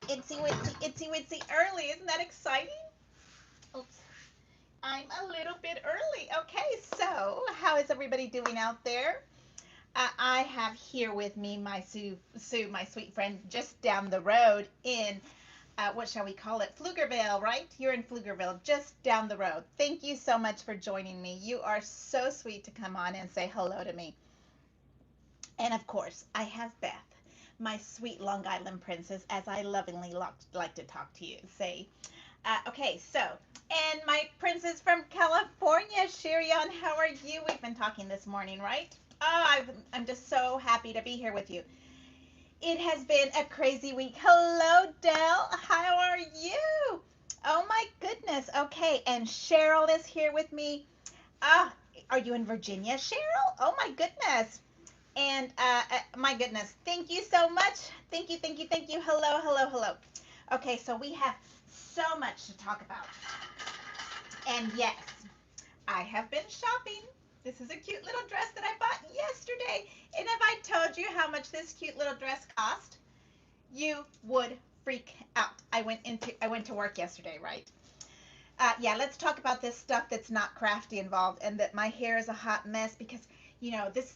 itsy witsy early. Isn't that exciting? Oops, I'm a little bit early. Okay, so how is everybody doing out there? I have here with me my Sue, my sweet friend, just down the road in what shall we call it? Pflugerville, right? You're in Pflugerville, just down the road. Thank you so much for joining me. You are so sweet to come on and say hello to me. And of course, I have Beth, my sweet Long Island princess, as I lovingly like to talk to you. Say, okay, so, and my princess from California, Shirion, how are you? We've been talking this morning, right? Oh, I'm just so happy to be here with you. It has been a crazy week. Hello, Dell. How are you? Oh my goodness. Okay, and Cheryl is here with me. Ah, are you in Virginia, Cheryl? Oh my goodness. And my goodness, thank you so much. Thank you, thank you, thank you. Hello, hello, hello. Okay, so we have so much to talk about. And yes, I have been shopping. This is a cute little dress that I bought yesterday. And if I told you how much this cute little dress cost, you would freak out. I went to work yesterday, right? Yeah, let's talk about this stuff that's not crafty involved, and that my hair is a hot mess because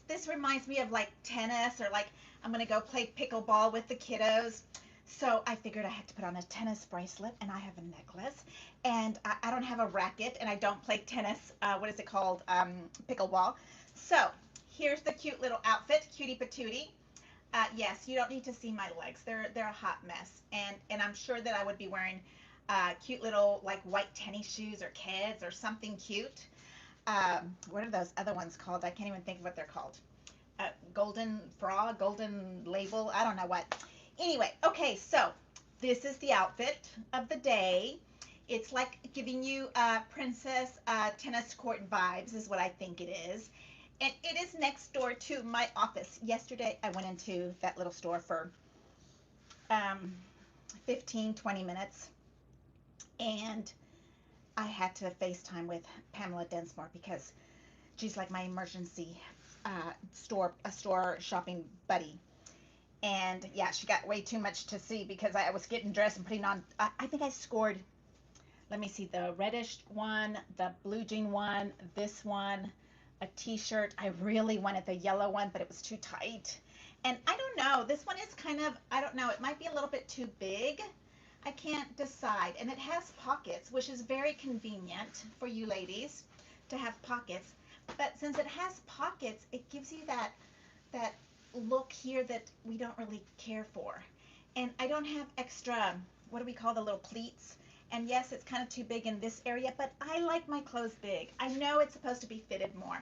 this reminds me of like tennis, or like I'm gonna go play pickleball with the kiddos. So I figured I had to put on a tennis bracelet, and I have a necklace, and I don't have a racket, and I don't play tennis. What is it called? Pickleball. So here's the cute little outfit, cutie patootie. Yes, you don't need to see my legs. They're a hot mess, and I'm sure that I would be wearing cute little like white tennis shoes or Keds or something cute. What are those other ones called? I can't even think of what they're called. Golden frog, golden label. I don't know what. Anyway, okay, so this is the outfit of the day. It's like giving you princess tennis court vibes, is what I think it is. And it is next door to my office. Yesterday, I went into that little store for um, 15, 20 minutes, and I had to FaceTime with Pamela Densmore because she's like my emergency store shopping buddy. And yeah, she got way too much to see because I was getting dressed and putting on. I think I scored. Let me see, the reddish one, the blue jean one, this one, a t-shirt. I really wanted the yellow one, but it was too tight. And I don't know, this one is kind of, I don't know, it might be a little bit too big. I can't decide. And it has pockets, which is very convenient for you ladies to have pockets. But since it has pockets, it gives you that look here that we don't really care for. And I don't have extra, what do we call the little pleats? And yes, it's kind of too big in this area, but I like my clothes big. I know it's supposed to be fitted more,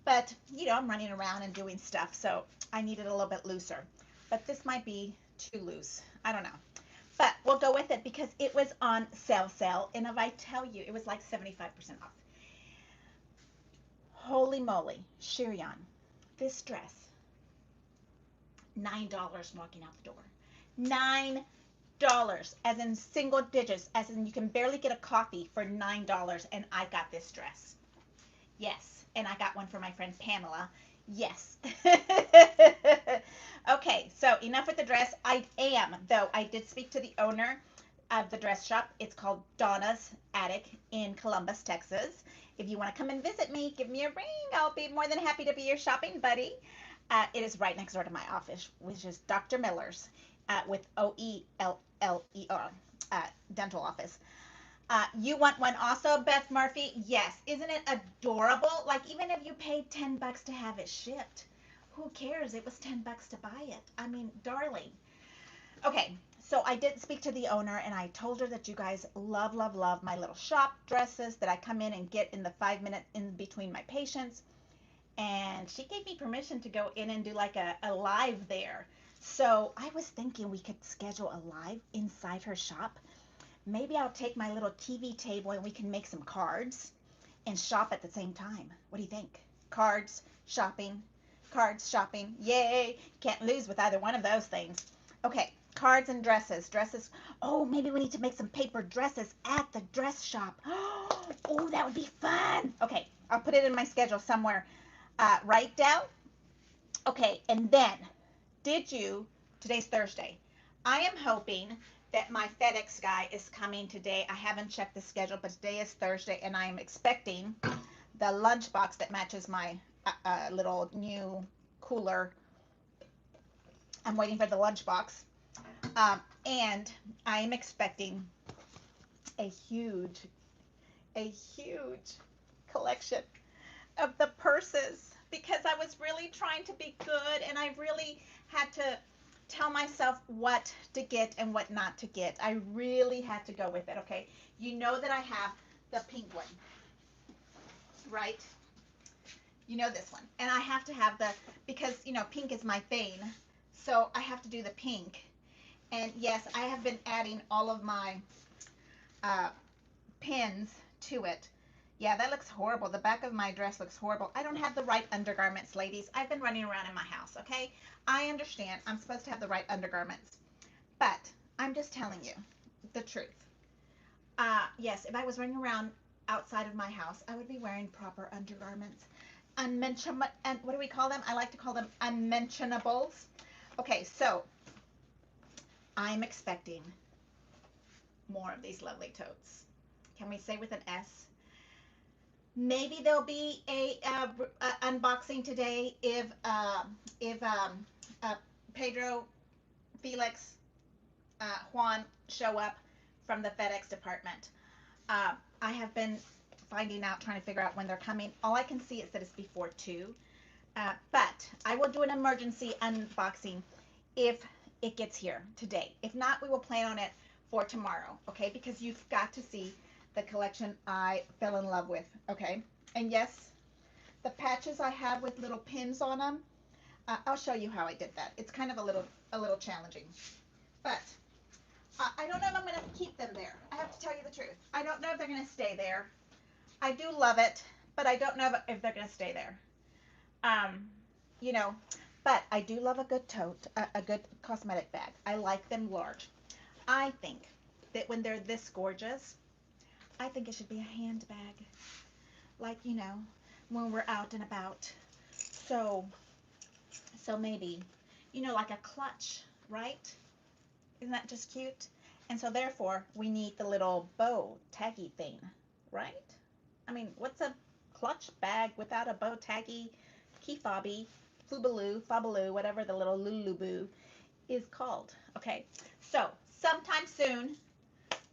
but I'm running around and doing stuff, so I need it a little bit looser. But this might be too loose. I don't know. But we'll go with it because it was on sale. And if I tell you, it was like 75% off. Holy moly, Shirion, this dress, $9 walking out the door. $9, as in single digits, as in you can barely get a coffee for $9, and I got this dress. Yes, and I got one for my friend Pamela. Yes. Okay, so enough with the dress. I did speak to the owner of the dress shop. It's called Donna's Attic in Columbus, Texas. If you want to come and visit me, give me a ring. I'll be more than happy to be your shopping buddy. It is right next door to my office, which is Dr. Miller's with OELLER dental office. You want one also, Beth Murphy? Yes. Isn't it adorable? Like, even if you paid $10 to have it shipped, who cares? It was $10 to buy it. I mean, darling. Okay, so I did speak to the owner, and I told her that you guys love, love, love my little shop dresses that I come in and get in the 5 minute in between my patients. And she gave me permission to go in and do like a live there. So I was thinking we could schedule a live inside her shop. Maybe I'll take my little TV table and we can make some cards and shop at the same time. What do you think? Cards, shopping, cards, shopping. Yay! Can't lose with either one of those things. Okay, cards and dresses. Dresses. Oh, maybe we need to make some paper dresses at the dress shop. Oh, that would be fun. Okay, I'll put it in my schedule somewhere. Right, Dell? Okay, and then, today's Thursday. I am hoping that my FedEx guy is coming today. I haven't checked the schedule, but today is Thursday, and I am expecting the lunchbox that matches my little new cooler. I'm waiting for the lunchbox. And I am expecting a huge collection of the purses, because I was really trying to be good, and I really had to tell myself what to get and what not to get. I really had to go with it, okay? You know that I have the pink one, right? You know this one. And I have to have the, because, you know, pink is my thing. So I have to do the pink. And yes, I have been adding all of my pins to it. Yeah, that looks horrible. The back of my dress looks horrible. I don't have the right undergarments, ladies. I've been running around in my house, okay? I understand I'm supposed to have the right undergarments, but I'm just telling you the truth. Yes, if I was running around outside of my house, I would be wearing proper undergarments. Unmentionable, and what do we call them? I like to call them unmentionables. Okay, so I'm expecting more of these lovely totes. Can we say with an S? Maybe there'll be a unboxing today if Pedro, Felix, Juan show up from the FedEx department. I have been finding out, trying to figure out when they're coming. All I can see is that it's before 2. But I will do an emergency unboxing if it gets here today. If not, we will plan on it for tomorrow, okay? Because you've got to see the collection I fell in love with, okay? And yes, the patches I have with little pins on them, I'll show you how I did that. It's kind of a little challenging, but I don't know if I'm going to keep them there. I have to tell you the truth. I don't know if they're going to stay there. I do love it, but I don't know if they're going to stay there. You know, but I do love a good tote, a good cosmetic bag. I like them large. I think that when they're this gorgeous, I think it should be a handbag, like, you know, when we're out and about. So maybe, you know, like a clutch, right? Isn't that just cute? And so therefore, we need the little bow taggy thing, right? I mean, what's a clutch bag without a bow taggy, key fobby, fabaloo, whatever the little lulu-boo is called, okay? So sometime soon,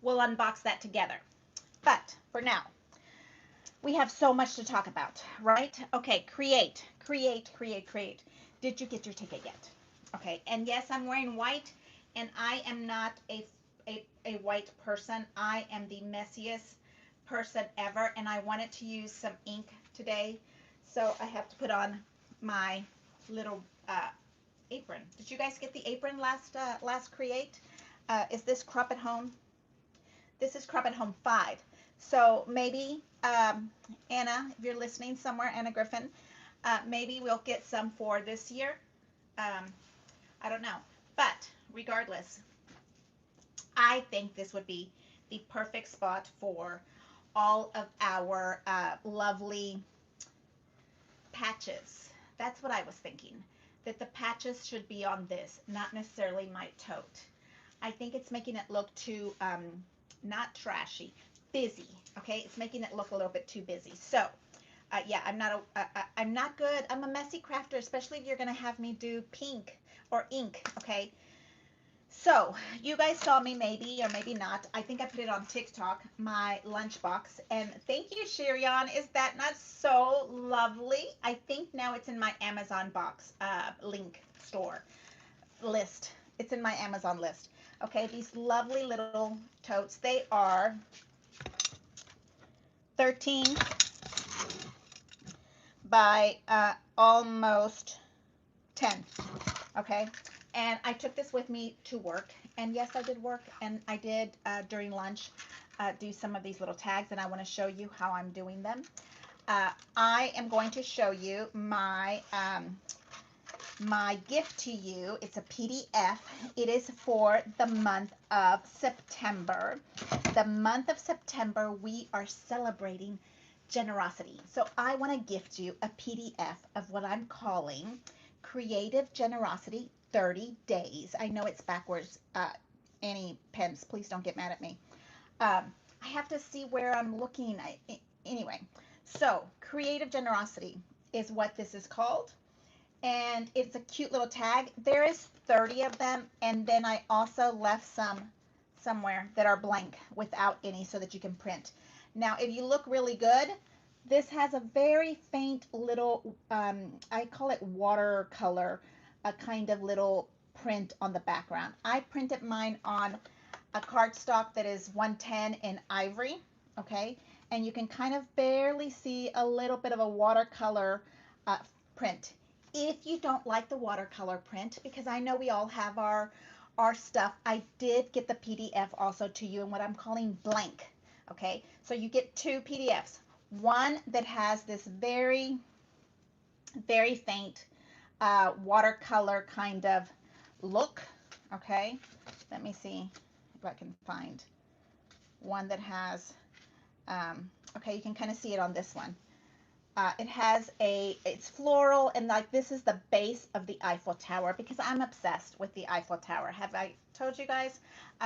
we'll unbox that together. But for now, we have so much to talk about, right? Okay, create. Did you get your ticket yet? Okay, and yes, I'm wearing white, and I am not a white person. I am the messiest person ever, and I wanted to use some ink today, so I have to put on my little apron. Did you guys get the apron last create? Is this Crop at Home? This is Crop at Home 5. So maybe, Anna, if you're listening somewhere, Anna Griffin, maybe we'll get some for this year. I don't know. But regardless, I think this would be the perfect spot for all of our lovely patches. That's what I was thinking, that the patches should be on this, not necessarily my tote. I think it's making it look too, not trashy, busy, okay? It's making it look a little bit too busy. So, yeah, I'm not good. I'm a messy crafter, especially if you're going to have me do pink or ink, okay? So, you guys saw me maybe or maybe not. I think I put it on TikTok, my lunchbox. And thank you, Shirion. Is that not so lovely? I think now it's in my Amazon box link store list. It's in my Amazon list. Okay, these lovely little totes. They are 13 by almost 10. Okay, and I took this with me to work. And yes, I did work, and I did during lunch do some of these little tags, and I want to show you how I'm doing them. I am going to show you my my gift to you. It's a PDF. It is for the month of September. The month of September, we are celebrating generosity. So I want to gift you a PDF of what I'm calling Creative Generosity 30 Days. I know it's backwards any pens. Please don't get mad at me. I have to see where I'm looking. Anyway, so creative generosity is what this is called. And it's a cute little tag. There is 30 of them. And then I also left some somewhere that are blank without any so that you can print. Now, if you look really good, this has a very faint little, I call it watercolor, a kind of little print on the background. I printed mine on a cardstock that is 110 in ivory, okay? And you can kind of barely see a little bit of a watercolor print. If you don't like the watercolor print, because I know we all have our stuff, I did get the PDF also to you in what I'm calling blank, okay? So you get two PDFs. One that has this very, very faint watercolor kind of look, okay? Let me see if I can find one that has, okay, you can kind of see it on this one. It has it's floral, and like this is the base of the Eiffel Tower because I'm obsessed with the Eiffel Tower. Have I told you guys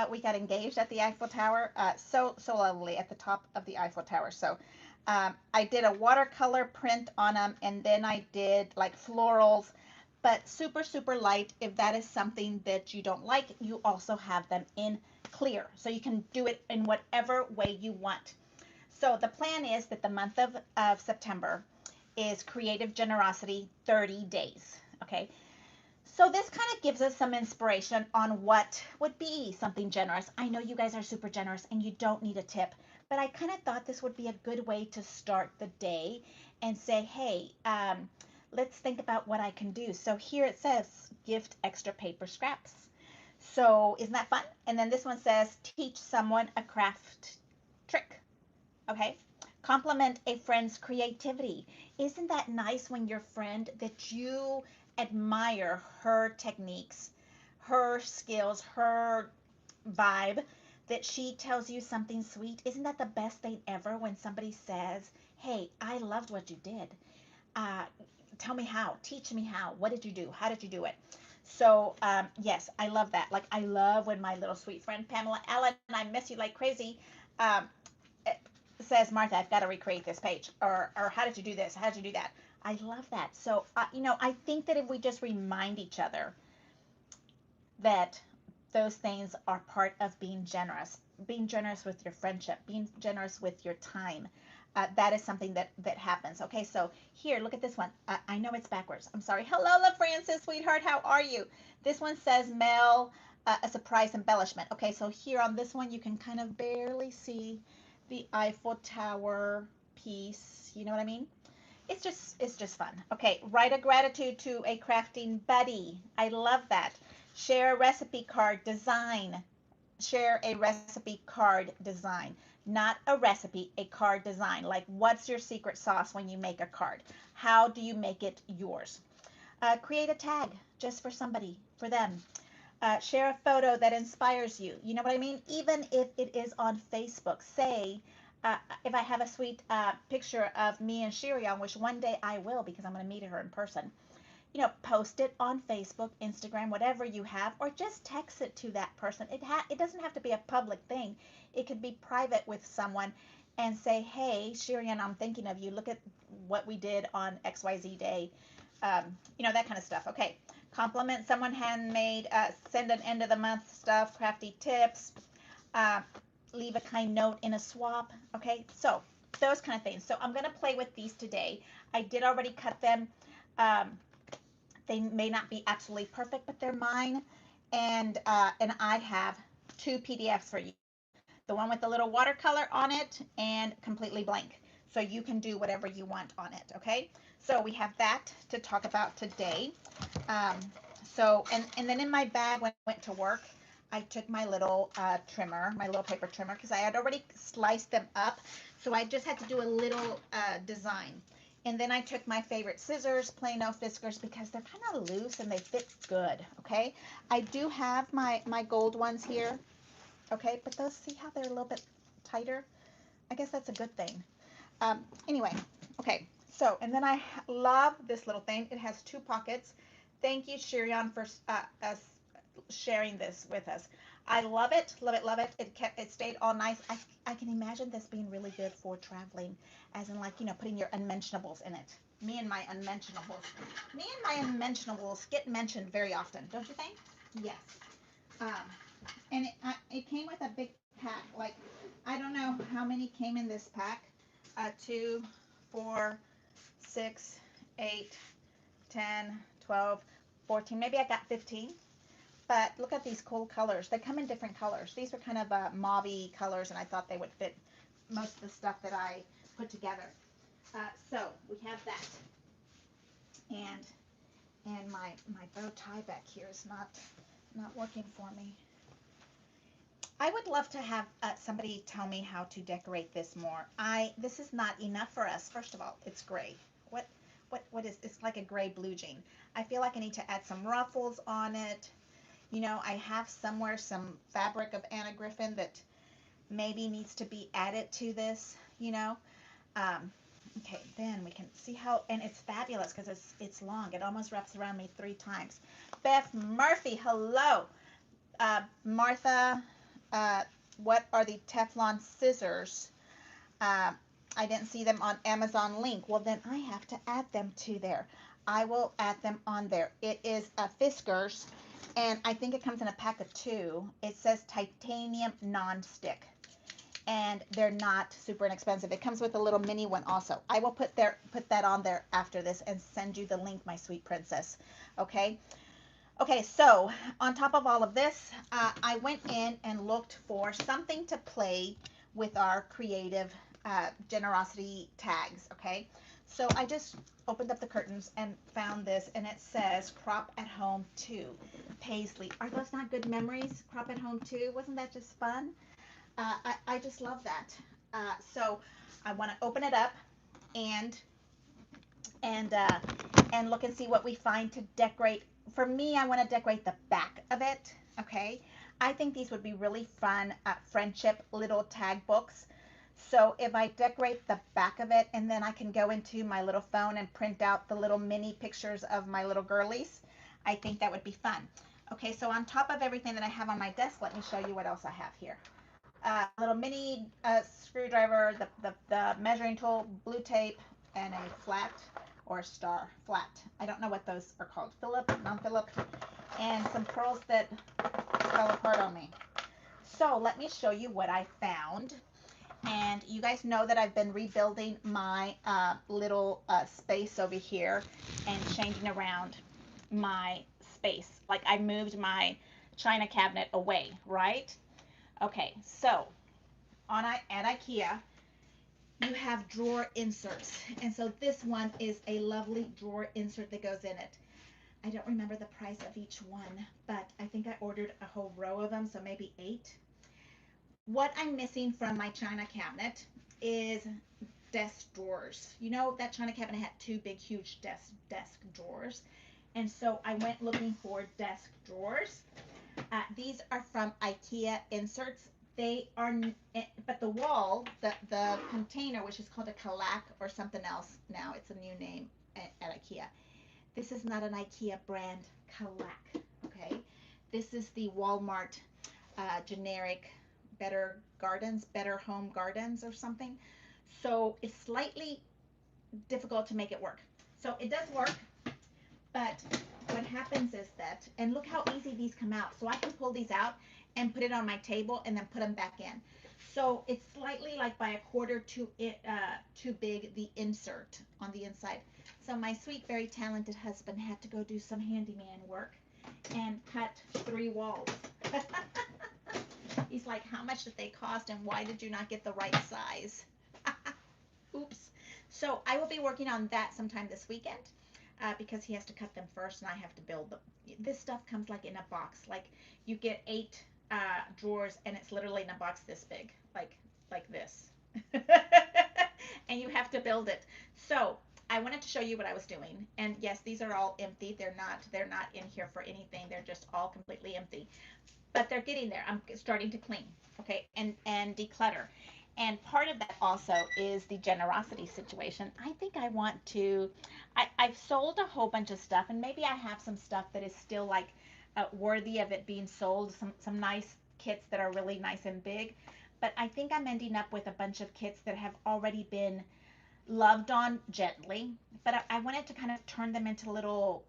we got engaged at the Eiffel Tower? So lovely at the top of the Eiffel Tower. So I did a watercolor print on them, and then I did like florals, but super, super light. If that is something that you don't like, you also have them in clear. So you can do it in whatever way you want. So the plan is that the month of September is Creative Generosity 30 days, okay? So this kind of gives us some inspiration on what would be something generous. I know you guys are super generous and you don't need a tip, but I kind of thought this would be a good way to start the day and say, hey, let's think about what I can do. So here it says, gift extra paper scraps. So isn't that fun? And then this one says, teach someone a craft trick. Okay, compliment a friend's creativity. Isn't that nice when your friend that you admire her techniques, her skills, her vibe, that she tells you something sweet? Isn't that the best thing ever when somebody says, hey, I loved what you did. Tell me how, teach me how, what did you do? How did you do it? So yes, I love that. Like I love when my little sweet friend Pamela Allen, and I miss you like crazy, says, Martha, I've got to recreate this page, or how did you do this? How did you do that? I love that. So, you know, I think that if we just remind each other that those things are part of being generous with your friendship, being generous with your time, that is something that happens. Okay, so here, look at this one. I know it's backwards. I'm sorry. Hello, La Francis, sweetheart. How are you? This one says mail a surprise embellishment. Okay, so here on this one, you can kind of barely see the Eiffel Tower piece. You know what I mean? It's just fun. Okay, write a gratitude to a crafting buddy. I love that. Share a recipe card design. Share a recipe card design. Not a recipe, a card design. Like, what's your secret sauce when you make a card? How do you make it yours? Create a tag just for somebody, for them. Share a photo that inspires you. You know what I mean? Even if it is on Facebook. Say, if I have a sweet picture of me and Shirion, which one day I will because I'm going to meet her in person, you know, post it on Facebook, Instagram, whatever you have, or just text it to that person. It doesn't have to be a public thing. It could be private with someone and say, hey, Shirion, I'm thinking of you. Look at what we did on XYZ day. You know, that kind of stuff. Okay. Compliment someone handmade, send an end of the month stuff, crafty tips, leave a kind note in a swap. Okay, so those kind of things. So I'm going to play with these today. I did already cut them. They may not be absolutely perfect, but they're mine. And I have two PDFs for you. The one with the little watercolor on it and completely blank. So you can do whatever you want on it, okay? So we have that to talk about today. And then in my bag when I went to work, I took my little trimmer, my little paper trimmer, because I had already sliced them up. So I just had to do a little design. And then I took my favorite scissors, Plano Fiskars, because they're kind of loose and they fit good, okay? I do have my gold ones here, okay? But those, see how they're a little bit tighter? I guess that's a good thing. Anyway, okay. So, and then I love this little thing. It has two pockets. Thank you, Shirion, for sharing this with us. I love it, love it, love it. It stayed all nice. I can imagine this being really good for traveling, as in, like, putting your unmentionables in it. Me and my unmentionables. Me and my unmentionables get mentioned very often, don't you think? Yes. Um, and it came with a big pack. Like, I don't know how many came in this pack. 2, 4, 6, 8, 10, 12, 14. Maybe I got 15. But look at these cool colors. They come in different colors. These are kind of mauve-y colors, and I thought they would fit most of the stuff that I put together. So we have that. And my bow tie back here is not working for me. I would love to have somebody tell me how to decorate this more. This is not enough for us. First of all, it's gray. What is, it's like a gray blue jean. I feel like I need to add some ruffles on it. I have somewhere some fabric of Anna Griffin that maybe needs to be added to this, Okay, then we can see how, and it's fabulous because it's long. It almost wraps around me 3 times. Beth Murphy, hello. Martha, what are the Teflon scissors? I didn't see them on Amazon link. Well, then I have to add them to there. I will add them on there. It is a Fiskars, and I think it comes in a pack of 2. It says titanium non-stick, and they're not super inexpensive. It comes with a little mini one also. I will put that on there after this and send you the link, my sweet princess. Okay. Okay, so on top of all of this, I went in and looked for something to play with our creative generosity tags. Okay, so I just opened up the curtains and found this, and it says Crop at Home 2 Paisley. Are those not good memories? Crop at Home 2, wasn't that just fun? I just love that. So I want to open it up and look and see what we find to decorate. For me, I want to decorate the back of it. Okay, I think these would be really fun friendship little tag books. So if I decorate the back of it, and then I can go into my little phone and print out the little mini pictures of my little girlies, I think that would be fun. Okay, so on top of everything that I have on my desk, let me show you what else I have here. Little mini screwdriver, the measuring tool, blue tape, and a flat or star flat. I don't know what those are called. Phillip, non-Phillip, and some pearls that fell apart on me. So let me show you what I found. And you guys know that I've been rebuilding my little space over here and changing around my space. Like, I moved my china cabinet away, right? Okay, so at IKEA, you have drawer inserts. And so this one is a lovely drawer insert that goes in it. I don't remember the price of each one, but I think I ordered a whole row of them, so maybe 8. What I'm missing from my china cabinet is desk drawers. That china cabinet had 2 big, huge desk drawers. And so I went looking for desk drawers. These are from IKEA inserts. They are, but the wall, the container, which is called a Kalak or something else now, it's a new name at IKEA. This is not an IKEA brand Kalak, okay? This is the Walmart generic Better Home Gardens or something. So it's slightly difficult to make it work. So it does work, but what happens is that, and look how easy these come out. So I can pull these out and put it on my table and then put them back in. So it's slightly like by a quarter too big, the insert on the inside. So my sweet, very talented husband had to go do some handyman work and cut 3 walls. He's like, how much did they cost and why did you not get the right size? Oops. So I will be working on that sometime this weekend because he has to cut them first and I have to build them. This stuff comes like in a box. Like, you get 8 drawers and it's literally in a box this big, like this. And you have to build it. So I wanted to show you what I was doing. And yes, these are all empty. They're not in here for anything. They're just all completely empty. But they're getting there. I'm starting to clean, okay, and declutter. And part of that also is the generosity situation. I think I want to, I've sold a whole bunch of stuff, and maybe I have some stuff that is still like worthy of it being sold. Some nice kits that are really nice and big, but I think I'm ending up with a bunch of kits that have already been loved on gently, but I wanted to kind of turn them into little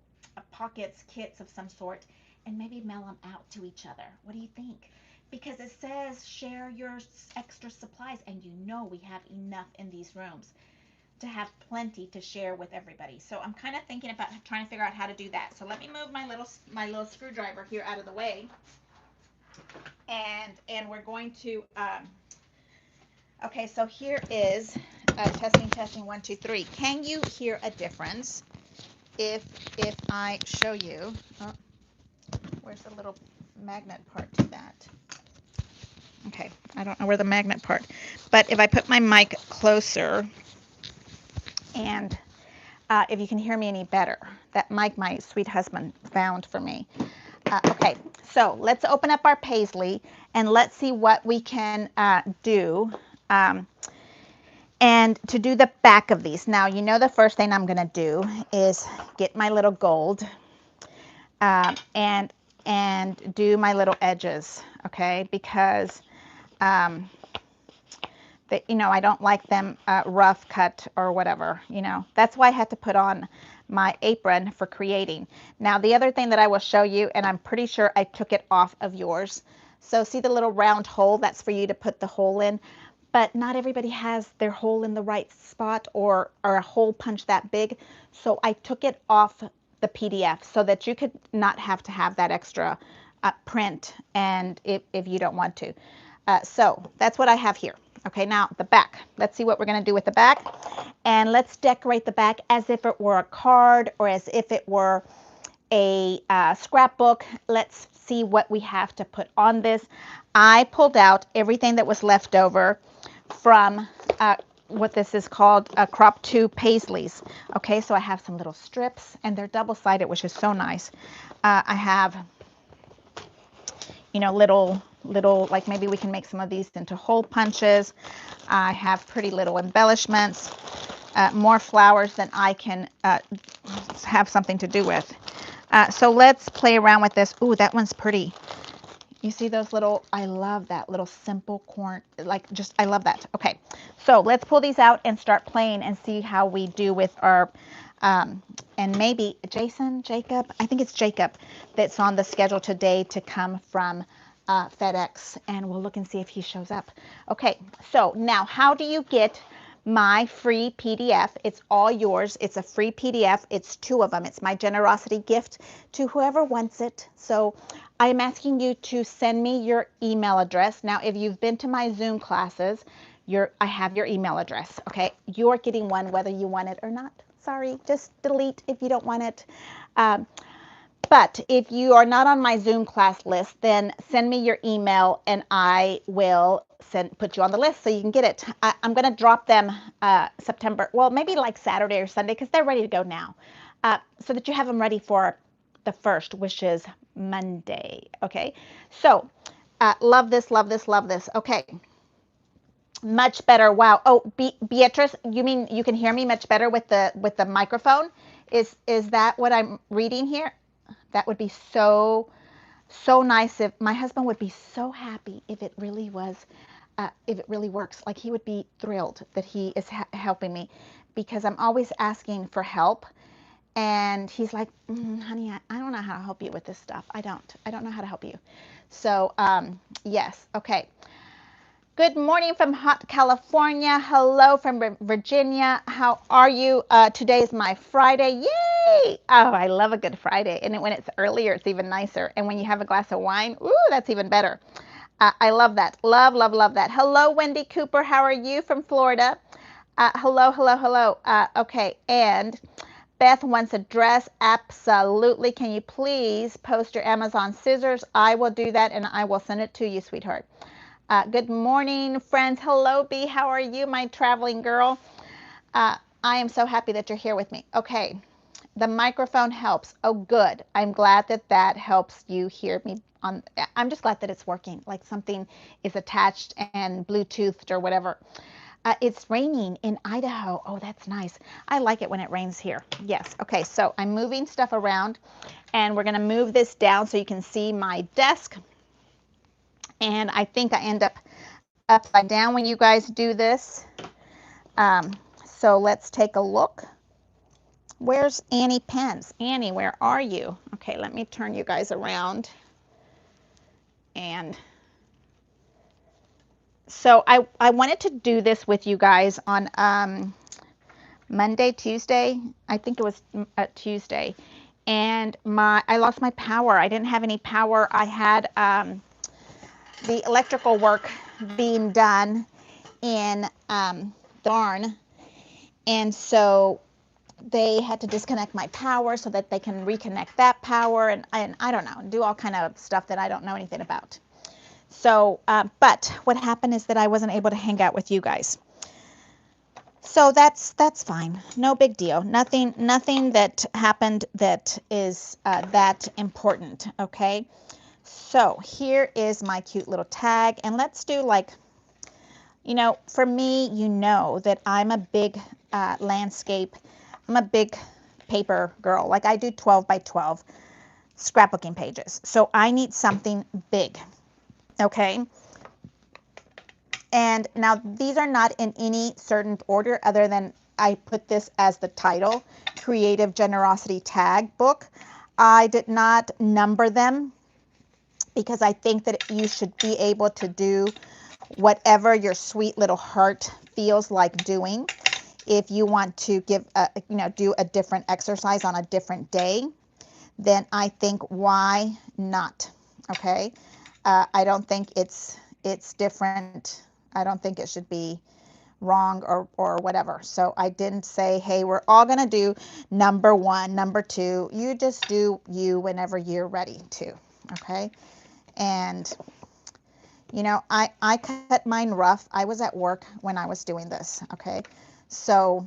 pockets, kits of some sort, and maybe mail them out to each other. What do you think? Because it says share your extra supplies, and you know we have enough in these rooms to have plenty to share with everybody. So I'm kind of thinking about trying to figure out how to do that. So let me move my little screwdriver here out of the way, and we're going to okay, so here is testing 1 2 3. Can you hear a difference if I show you? Oh, where's the little magnet part to that? Okay, I don't know where the magnet part, but if I put my mic closer, and if you can hear me any better, that mic my sweet husband found for me. Okay, so let's open up our paisley and let's see what we can do. And to do the back of these, now you know the first thing I'm going to do is get my little gold and do my little edges, okay? Because I don't like them rough cut or whatever. That's why I had to put on my apron for creating. Now the other thing that I will show you, and I'm pretty sure I took it off of yours. So see the little round hole? That's for you to put the hole in. But not everybody has their hole in the right spot or a hole punch that big. So I took it off the PDF so that you could not have to have that extra print, and if you don't want to. So that's what I have here. Okay, now the back. Let's see what we're going to do with the back. And let's decorate the back as if it were a card or as if it were a scrapbook. Let's see what we have to put on this. I pulled out everything that was left over from what this is called crop 2 paisleys. Okay, so I have some little strips, and they're double-sided, which is so nice. I have, little, like maybe we can make some of these into hole punches. I have pretty little embellishments, more flowers than I can have something to do with. So let's play around with this. Ooh, that one's pretty. You see those little, I love that little simple corn, I love that. Okay, so let's pull these out and start playing and see how we do with our, and maybe Jacob, I think it's Jacob that's on the schedule today to come from FedEx, and we'll look and see if he shows up. Okay, so now how do you get my free PDF? It's all yours. It's a free PDF. It's 2 of them. It's my generosity gift to whoever wants it. So I'm asking you to send me your email address. Now, if you've been to my Zoom classes, I have your email address, okay? You're getting one whether you want it or not. Sorry, just delete if you don't want it. But if you are not on my Zoom class list, then send me your email and I will put you on the list so you can get it. I'm going to drop them September, well, maybe like Saturday or Sunday, because they're ready to go now, so that you have them ready for the 1st, which is Monday. Okay, so love this, love this, love this. Okay, much better. Wow. Oh, Beatrice, you mean you can hear me much better with the microphone? Is that what I'm reading here? That would be so nice. If my husband would be so happy if it really was, if it really works. Like, he would be thrilled that he is helping me, because I'm always asking for help, and he's like, honey, I don't know how to help you with this stuff. I don't know how to help you. So yes. Okay. Good morning from hot California. Hello from Virginia. How are you? Today is my Friday. Yay! Oh, I love a good Friday. And when it's earlier, it's even nicer. And when you have a glass of wine, ooh, that's even better. I love that. Love, love, love that. Hello, Wendy Cooper. How are you from Florida? Hello, hello, hello. Okay, and Beth wants a dress. Absolutely. Can you please post your Amazon scissors? I will do that, and I will send it to you, sweetheart. Good morning, friends. Hello, B. How are you, my traveling girl? I am so happy that you're here with me. Okay, the microphone helps. Oh, good. I'm glad that helps you hear me. I'm just glad that it's working, like something is attached and Bluetoothed or whatever. It's raining in Idaho. Oh, that's nice. I like it when it rains here. Yes. Okay, so I'm moving stuff around, and we're going to move this down so you can see my desk. And I think I end up upside down when you guys do this. So let's take a look. Where's Annie Pens? Annie, where are you? Okay, let me turn you guys around. And so I wanted to do this with you guys on Monday, Tuesday. I think it was Tuesday. And I lost my power. I didn't have any power. I had the electrical work being done in Darn. And so they had to disconnect my power so that they can reconnect that power, and I don't know, do all kind of stuff that I don't know anything about. So, but what happened is that I wasn't able to hang out with you guys. So that's fine. No big deal. Nothing that happened that is that important, okay? So here is my cute little tag, and let's do like, you know, for me, you know that I'm a big landscape. I'm a big paper girl. Like I do 12 by 12 scrapbooking pages. So I need something big, okay? And now these are not in any certain order other than I put this as the title, Creative Generosity Tag Book. I did not number them because I think that you should be able to do whatever your sweet little heart feels like doing. If you want to give, do a different exercise on a different day, then I think why not? Okay, I don't think it's different. I don't think it should be wrong or whatever. So I didn't say, hey, we're all gonna do number 1, number 2. You just do you whenever you're ready to. Okay, and you know, I cut mine rough. I was at work when I was doing this. Okay. So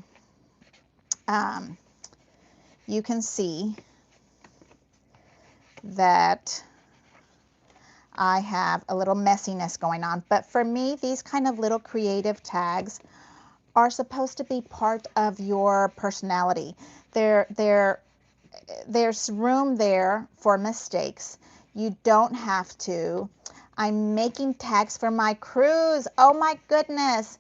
you can see that I have a little messiness going on. But for me, these kind of little creative tags are supposed to be part of your personality. There's room there for mistakes. You don't have to. I'm making tags for my cruise. Oh my goodness.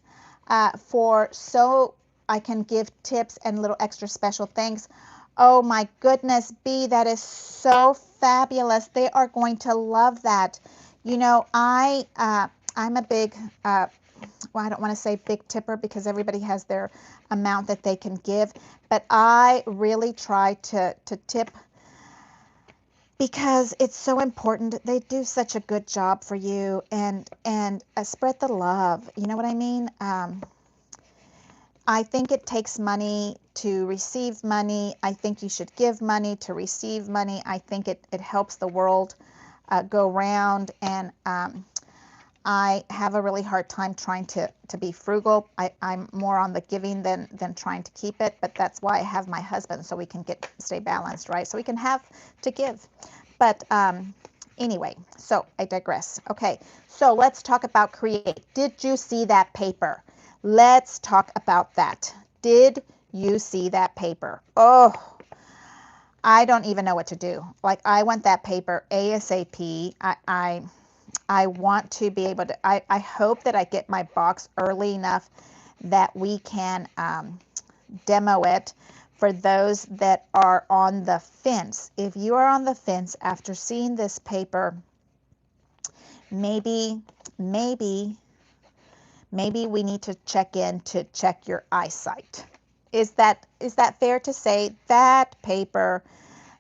So I can give tips and little extra special thanks. Oh my goodness, B, that is so fabulous. They are going to love that. You know, I'm a big, well, I don't want to say big tipper because everybody has their amount that they can give, but I really try to tip because it's so important. They do such a good job for you, and spread the love. You know what I mean? I think it takes money to receive money. I think you should give money to receive money. I think it helps the world go round, and I have a really hard time trying to be frugal. I'm more on the giving than trying to keep it, but that's why I have my husband, so we can stay balanced, right? So we can have to give. But anyway, so I digress. Okay, so let's talk about Create. Did you see that paper? Let's talk about that. Did you see that paper? Oh, I don't even know what to do. Like, I want that paper ASAP. I want to be able to, I hope that I get my box early enough that we can demo it for those that are on the fence. If you are on the fence after seeing this paper, maybe we need to check your eyesight. Is that fair to say? That paper,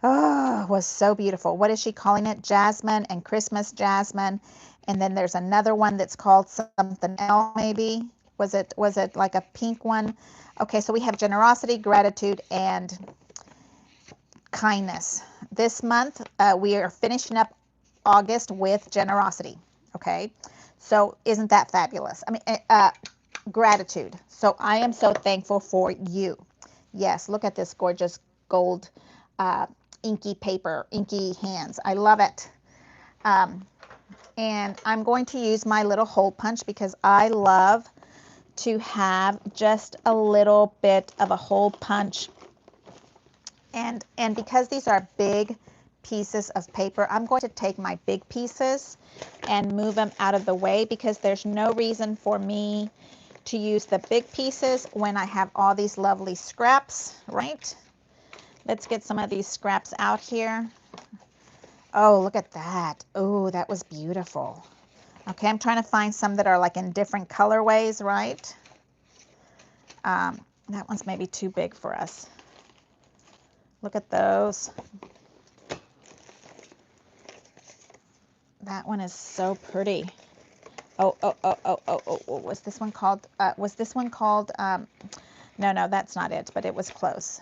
oh, was so beautiful. What is she calling it? Jasmine and Christmas Jasmine. And then there's another one that's called something else, maybe. Was it like a pink one? Okay, so we have generosity, gratitude, and kindness. This month, we are finishing up August with generosity. Okay, so isn't that fabulous? I mean, gratitude. So I am so thankful for you. Yes, look at this gorgeous gold inky paper, inky hands. I love it. And I'm going to use my little hole punch because I love to have just a little bit of a hole punch. And because these are big pieces of paper, I'm going to take my big pieces and move them out of the way, because there's no reason for me to use the big pieces when I have all these lovely scraps, right? Let's get some of these scraps out here. Oh, look at that. Oh, that was beautiful. Okay, I'm trying to find some that are like in different colorways, right? That one's maybe too big for us. Look at those. That one is so pretty. Oh, was this one called, no, that's not it, but it was close.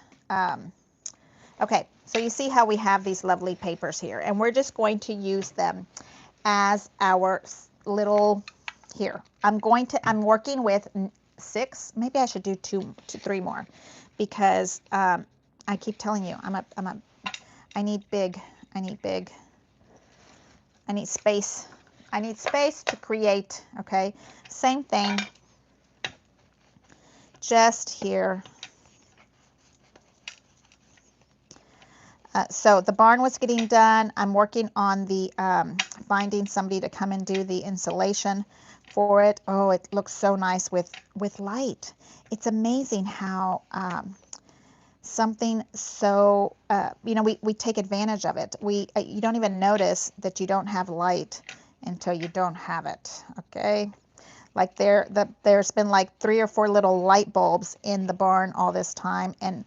Okay, so you see how we have these lovely papers here, and we're just going to use them as our little, here. I'm working with 6, maybe I should do 3 more, because I keep telling you, I need space. I need space to create, okay? Same thing, just here. So the barn was getting done. I'm working on the finding somebody to come and do the insulation for it. Oh, it looks so nice with light. It's amazing how something so, you know, we take advantage of it. You don't even notice that you don't have light until you don't have it, okay? Like there's been like 3 or 4 little light bulbs in the barn all this time, and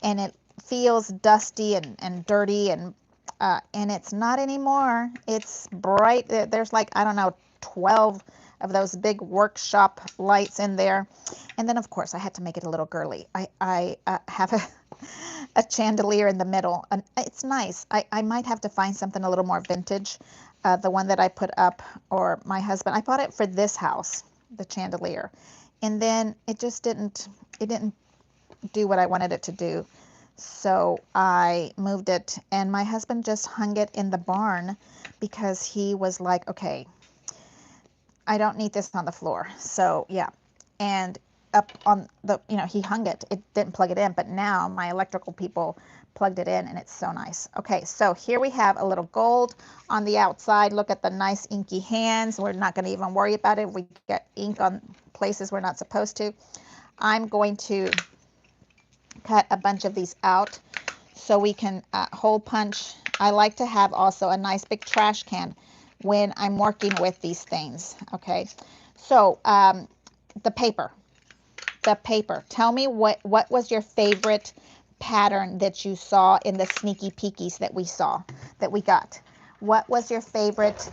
it feels dusty and dirty, and it's not anymore. It's bright. There's like, I don't know, 12 of those big workshop lights in there. And then of course I had to make it a little girly. I have a chandelier in the middle, and it's nice. I might have to find something a little more vintage. The one that I put up, or my husband, I bought it for this house, the chandelier, and then it didn't do what I wanted it to do. So I moved it, and my husband just hung it in the barn, because he was like, okay, I don't need this on the floor. So yeah, and up on the, you know, he hung it. It didn't plug it in, but now my electrical people plugged it in, and it's so nice. Okay, so here we have a little gold on the outside. Look at the nice inky hands. We're not going to even worry about it. We get ink on places we're not supposed to. I'm going to cut a bunch of these out so we can hole punch. I like to have also a nice big trash can when I'm working with these things. Okay, so the paper. Tell me what was your favorite pattern that you saw in the sneaky peekies that we got. What was your favorite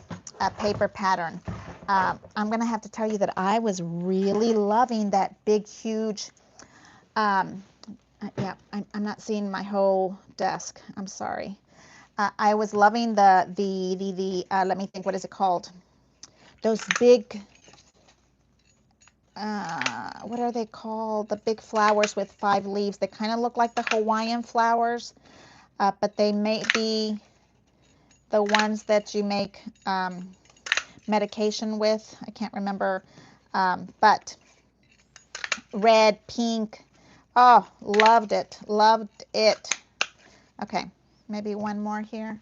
paper pattern? I'm gonna have to tell you that I was really loving that big, huge, yeah, I'm not seeing my whole desk. I'm sorry. I was loving the let me think, what is it called? Those big, what are they called? The big flowers with 5 leaves. They kind of look like the Hawaiian flowers, but they may be the ones that you make medication with. I can't remember, but red, pink. Oh, loved it. Okay, maybe one more here.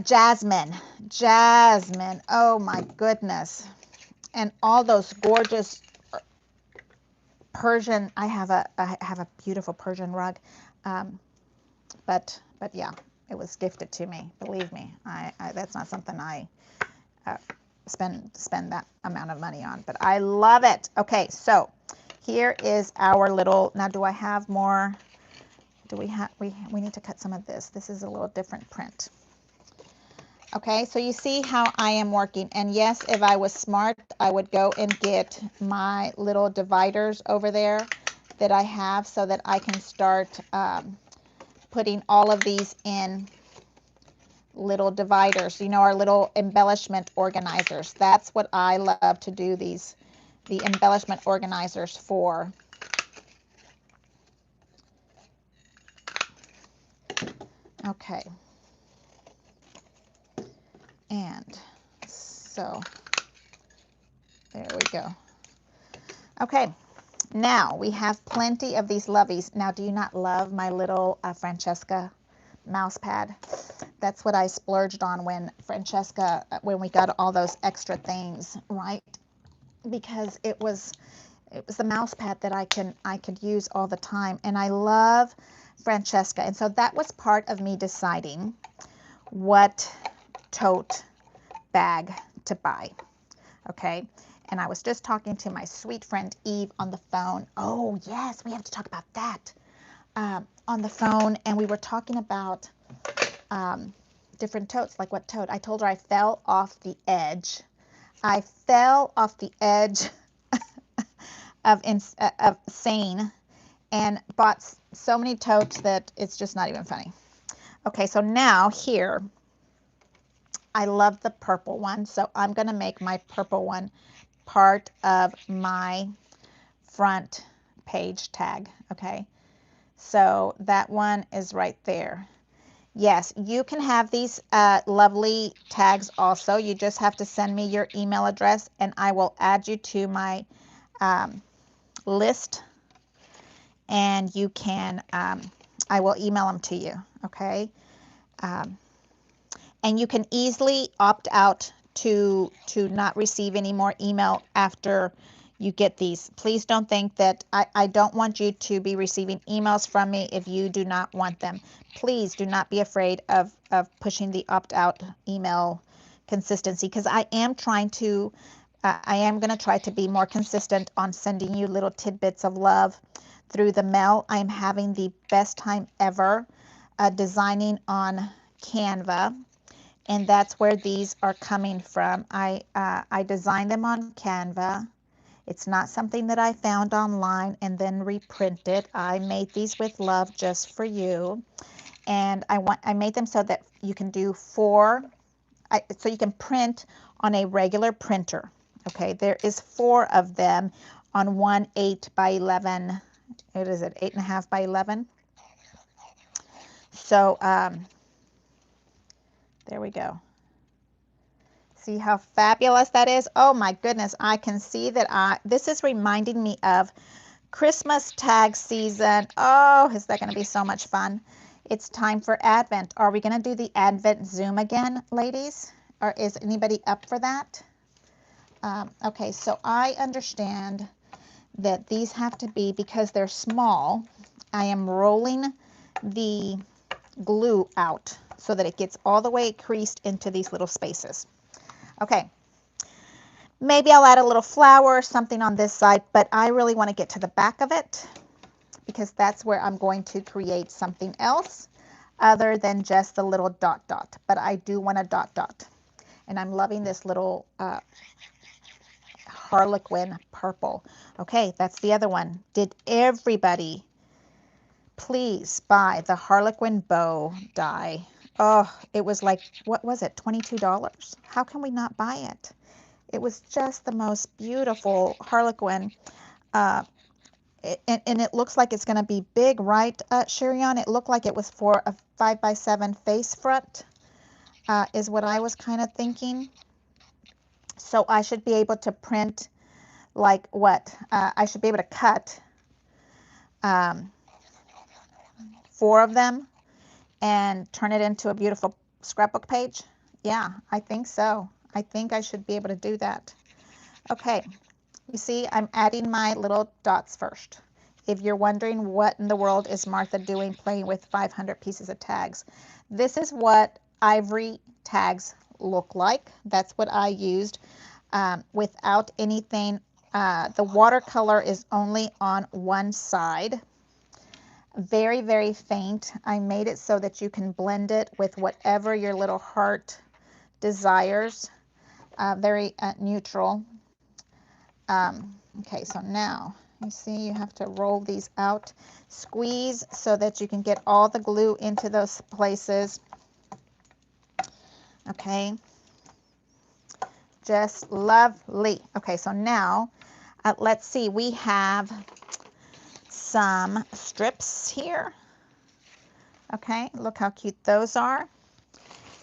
Jasmine. Oh my goodness. And all those gorgeous Persian. I have a beautiful Persian rug, but yeah, it was gifted to me. Believe me, that's not something I spend that amount of money on, but I love it. Okay, so here is our little. Now, do I have more? Do we have? We need to cut some of this. This is a little different print. Okay, so you see how I am working, and yes, if I was smart, I would go and get my little dividers over there that I have, so that I can start putting all of these in little dividers, you know, our little embellishment organizers. That's what I love to do the embellishment organizers for. Okay. And so there we go. Okay, now we have plenty of these lovies. Now, do you not love my little Francesca mouse pad? That's what I splurged on when when we got all those extra things, right? Because it was the mouse pad that I could use all the time, and I love Francesca. And so that was part of me deciding what tote bag to buy. Okay, and I was just talking to my sweet friend Eve on the phone. Oh yes, we have to talk about that on the phone, and we were talking about different totes, like what tote. I told her I fell off the edge. I fell off the edge of sane and bought so many totes that it's just not even funny. Okay, so now here, I love the purple one, so I'm going to make my purple one part of my front page tag. Okay, so that one is right there. Yes, you can have these lovely tags also. You just have to send me your email address and I will add you to my list, and you can, I will email them to you, okay? And you can easily opt out to not receive any more email after you get these. Please don't think that I don't want you to be receiving emails from me if you do not want them. Please do not be afraid of pushing the opt-out email consistency, because I am trying to, I am going to try to be more consistent on sending you little tidbits of love through the mail. I'm having the best time ever designing on Canva. And that's where these are coming from. I designed them on Canva. It's not something that I found online and then reprinted. I made these with love just for you. And I made them so that you can do so you can print on a regular printer. Okay, there is 4 of them on one 8 by 11. What is it, 8.5 by 11? So there we go. See how fabulous that is? Oh my goodness, I can see that this is reminding me of Christmas tag season. Oh, is that going to be so much fun? It's time for Advent. Are we going to do the Advent Zoom again, ladies? Or is anybody up for that? Okay, so I understand that these have to be, because they're small, I am rolling the glue out so that it gets all the way creased into these little spaces. Okay, maybe I'll add a little flower or something on this side, but I really want to get to the back of it because that's where I'm going to create something else other than just the little dot dot. But I do want a dot dot. And I'm loving this little Harlequin purple. Okay, that's the other one. Did everybody please buy the Harlequin bow die? Oh, it was like, what was it, $22? How can we not buy it? It was just the most beautiful Harlequin. And it looks like it's going to be big, right, Sherion? It looked like it was for a 5x7 face front, is what I was kind of thinking. So I should be able to print like what? I should be able to cut 4 of them and turn it into a beautiful scrapbook page. Yeah, I think so. I think I should be able to do that. Okay, you see, I'm adding my little dots first. If you're wondering what in the world is Martha doing playing with 500 pieces of tags, this is what ivory tags look like. That's what I used without anything. The watercolor is only on one side. Very, very faint. I made it so that you can blend it with whatever your little heart desires. Very neutral. Okay, so now you see you have to roll these out, squeeze so that you can get all the glue into those places. Okay, just lovely. Okay, so now let's see, we have some strips here. Okay, look how cute those are.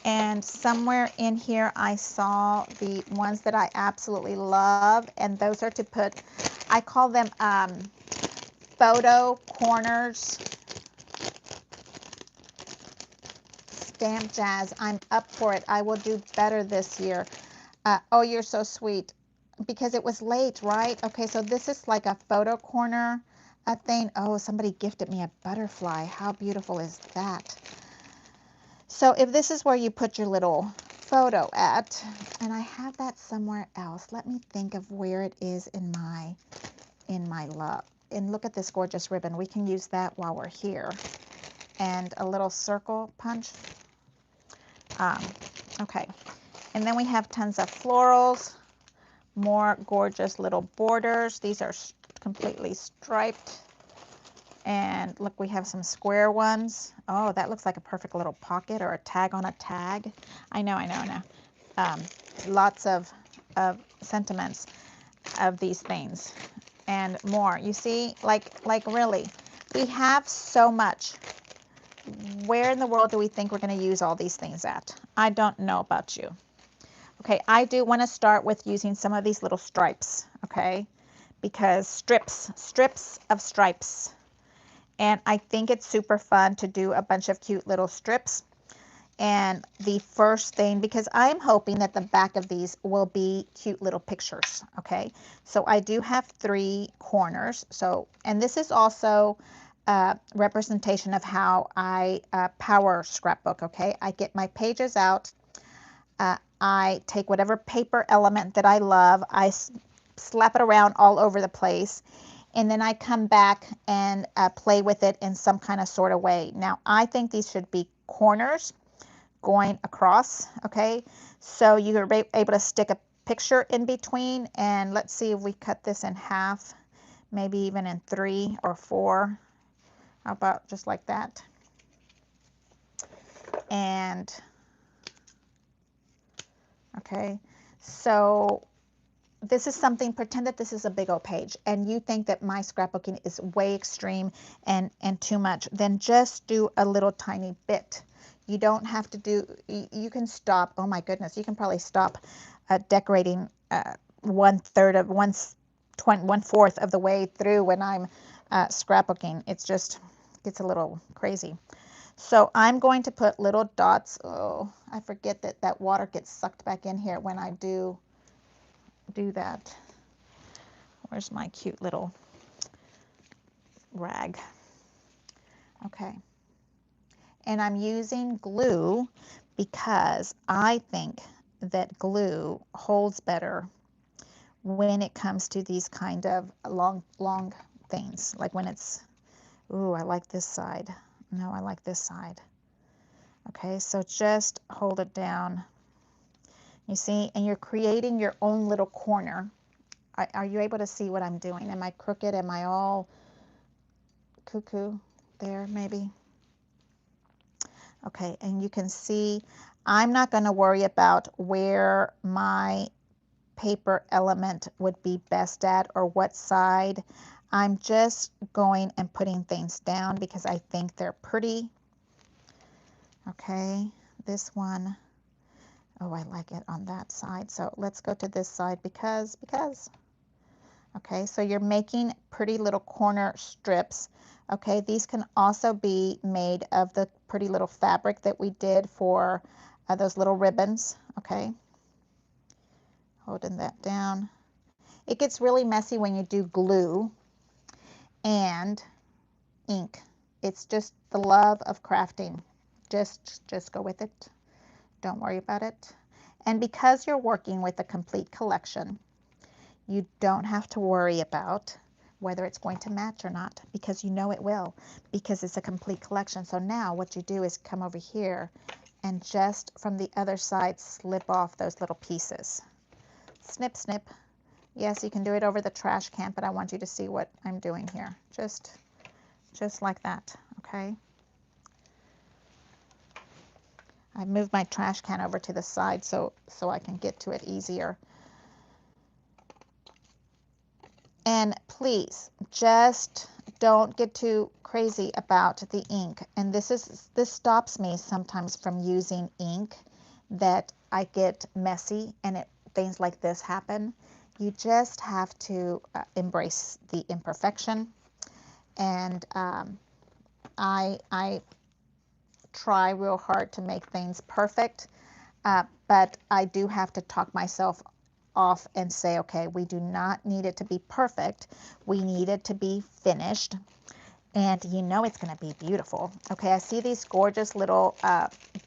And somewhere in here I saw the ones that I absolutely love, and those are to put, I call them photo corners. Stamp Jazz. I'm up for it. I will do better this year. Oh, you're so sweet. Because it was late, right? Okay, so this is like a photo corner thing. Oh, somebody gifted me a butterfly. How beautiful is that? So if this is where you put your little photo at, and I have that somewhere else. Let me think of where it is in my love. And look at this gorgeous ribbon. We can use that while we're here. And a little circle punch. Okay, and then we have tons of florals, more gorgeous little borders. These are completely striped. And look, we have some square ones. Oh, that looks like a perfect little pocket or a tag on a tag. I know. Lots of sentiments of these things and more. You see, like really, we have so much. Where in the world do we think we're going to use all these things at? I don't know about you. Okay, I do want to start with using some of these little stripes, okay? Because strips of stripes. And I think it's super fun to do a bunch of cute little strips. And the first thing, because I'm hoping that the back of these will be cute little pictures, okay? So I do have 3 corners. So, and this is also representation of how I power scrapbook, okay? I get my pages out. I take whatever paper element that I love. I slap it around all over the place. And then I come back and play with it in some kind of sort of way. Now, I think these should be corners going across, okay? So you're able to stick a picture in between. And let's see if we cut this in half, maybe even in 3 or 4. How about just like that? And, okay, so this is something, pretend that this is a big old page and you think that my scrapbooking is way extreme and too much, then just do a little tiny bit. You don't have to do, you can stop, oh my goodness, you can probably stop decorating 1/3 of, 1/4 of the way through when I'm scrapbooking. It's just, gets a little crazy. So I'm going to put little dots. Oh, I forget that that water gets sucked back in here when I do that. Where's my cute little rag? Okay. And I'm using glue because I think that glue holds better when it comes to these kind of long things. Like when it's, ooh, I like this side. No, I like this side. Okay, so just hold it down. You see, and you're creating your own little corner. Are you able to see what I'm doing? Am I crooked? Am I all cuckoo there, maybe? Okay, and you can see I'm not going to worry about where my paper element would be best at or what side. I'm just going and putting things down because I think they're pretty. Okay, this one. Oh, I like it on that side. So let's go to this side because. Okay, so you're making pretty little corner strips. Okay, these can also be made of the pretty little fabric that we did for those little ribbons. Okay, holding that down. It gets really messy when you do glue and ink. It's just the love of crafting. Just go with it. Don't worry about it. And because you're working with a complete collection, you don't have to worry about whether it's going to match or not, because you know it will, because it's a complete collection. So now what you do is come over here and just from the other side slip off those little pieces. Snip, snip. Yes, you can do it over the trash can, but I want you to see what I'm doing here. Just like that, okay? I moved my trash can over to the side so I can get to it easier. And please, just don't get too crazy about the ink. And this stops me sometimes from using ink that I get messy and things like this happen. You just have to embrace the imperfection. And I try real hard to make things perfect, but I do have to talk myself off and say, okay, we do not need it to be perfect. We need it to be finished. And you know it's going to be beautiful. Okay, I see these gorgeous little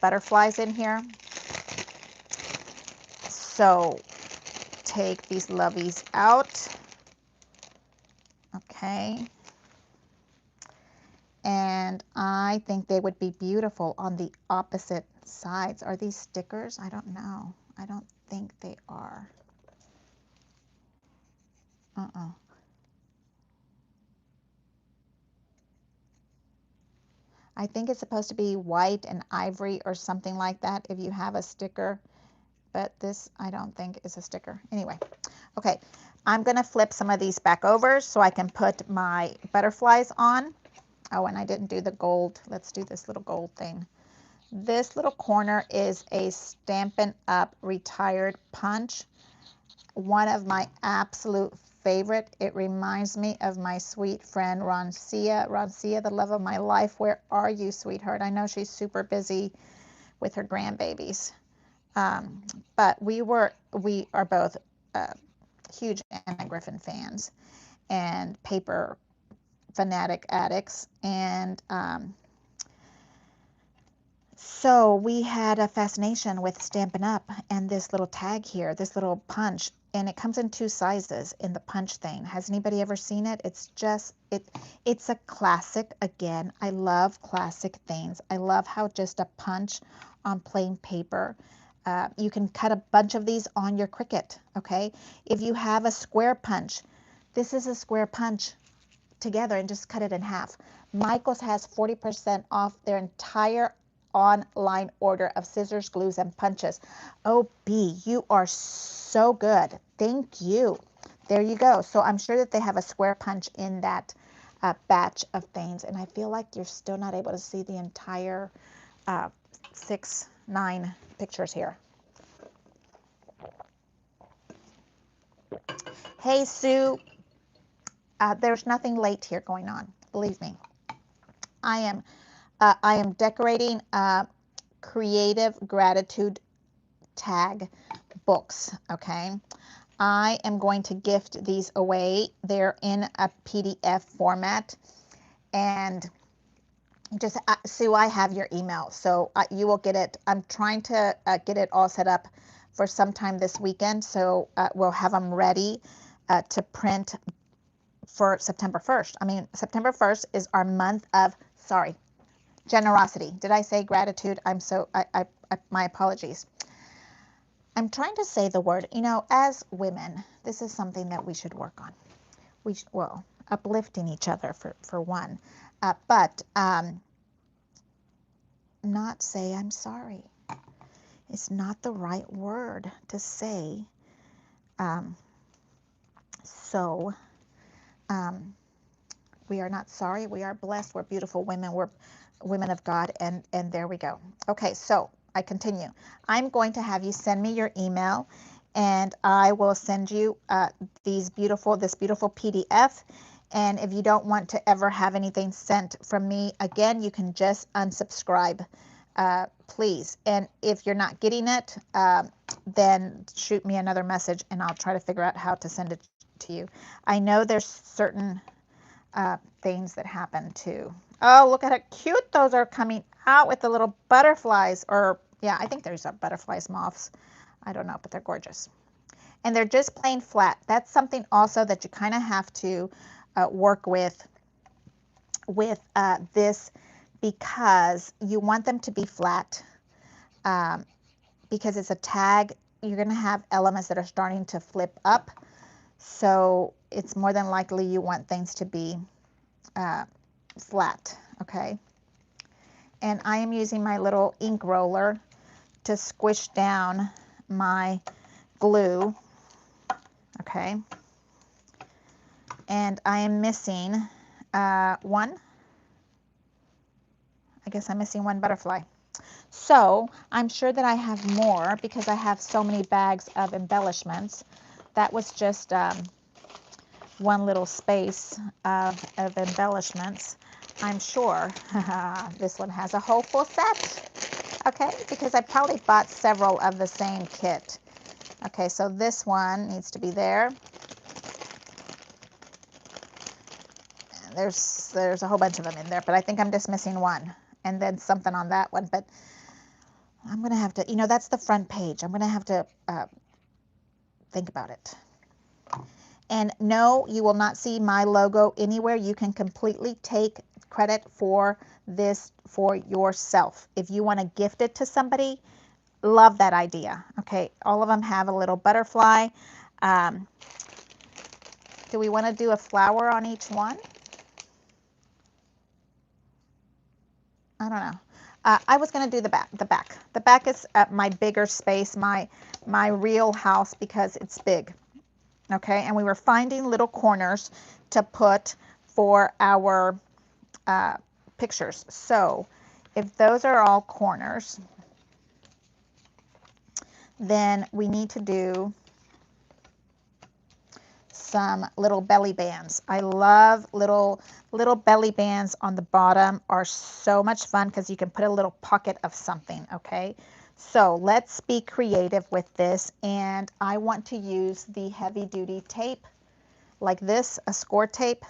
butterflies in here. So take these lovies out. Okay. And I think they would be beautiful on the opposite sides. Are these stickers? I don't know. I don't think they are. I think it's supposed to be white and ivory or something like that if you have a sticker. But this, I don't think is a sticker. Anyway, okay. I'm going to flip some of these back over so I can put my butterflies on. Oh, and I didn't do the gold. Let's do this little gold thing. This little corner is a Stampin' Up! Retired punch. One of my absolute favorite. It reminds me of my sweet friend Roncia. Roncia, the love of my life. Where are you, sweetheart? I know she's super busy with her grandbabies. But we are both huge Anna Griffin fans and paper fanatic addicts. And so we had a fascination with Stampin' Up! And this little tag here, this little punch, and it comes in 2 sizes in the punch thing. Has anybody ever seen it? It's just, it's a classic. Again, I love classic things. I love how just a punch on plain paper. You can cut a bunch of these on your Cricut, okay? If you have a square punch, this is a square punch together and just cut it in half. Michaels has 40% off their entire online order of scissors, glues, and punches. Oh, B, you are so good. Thank you. There you go. So I'm sure that they have a square punch in that batch of things. And I feel like you're still not able to see the entire 9 pictures here. Hey, Sue. There's nothing late here going on. Believe me. I am decorating creative gratitude tag books, okay? I am going to gift these away. They're in a PDF format. And just, Sue, I have your email, so you will get it. I'm trying to get it all set up for sometime this weekend, so we'll have them ready to print for September 1st. I mean, September 1st is our month of, generosity. Did I say gratitude? My apologies. I'm trying to say the word, as women, this is something that we should work on. Uplifting each other for one, but not say I'm sorry. It's not the right word to say. We are not sorry. We are blessed. We're beautiful women. We're women of God, and there we go. Okay, so I continue. I'm going to have you send me your email, and I will send you this beautiful PDF. And if you don't want to ever have anything sent from me again, you can just unsubscribe, please. And if you're not getting it, then shoot me another message, and I'll try to figure out how to send it to you. I know there's certain things that happen too. Oh, look at how cute those are coming out with the little butterflies. Or, yeah, I think there's butterflies, moths. I don't know, but they're gorgeous. And they're just plain flat. That's something also that you kind of have to work with this, because you want them to be flat, because it's a tag. You're going to have elements that are starting to flip up. So it's more than likely you want things to be flat, okay? And I am using my little ink roller to squish down my glue, okay? And I am missing one. I guess I'm missing one butterfly. So I'm sure that I have more because I have so many bags of embellishments. That was just one little space of embellishments. I'm sure this one has a whole full set, okay, because I probably bought several of the same kit. Okay, so this one needs to be there. There's a whole bunch of them in there, but I think I'm just missing one, and then something on that one. But I'm gonna have to, that's the front page. I'm gonna have to think about it. And no, you will not see my logo anywhere. You can completely take credit for this for yourself. If you want to gift it to somebody, love that idea. Okay, all of them have a little butterfly. Do we want to do a flower on each one? I don't know. I was going to do the back. The back is my bigger space, my real house, because it's big. Okay, and we were finding little corners to put for our pictures. So if those are all corners, then we need to do some little belly bands. I love little belly bands on the bottom, are so much fun because you can put a little pocket of something. Okay, so let's be creative with this, and I want to use the heavy duty tape like this, a score tape,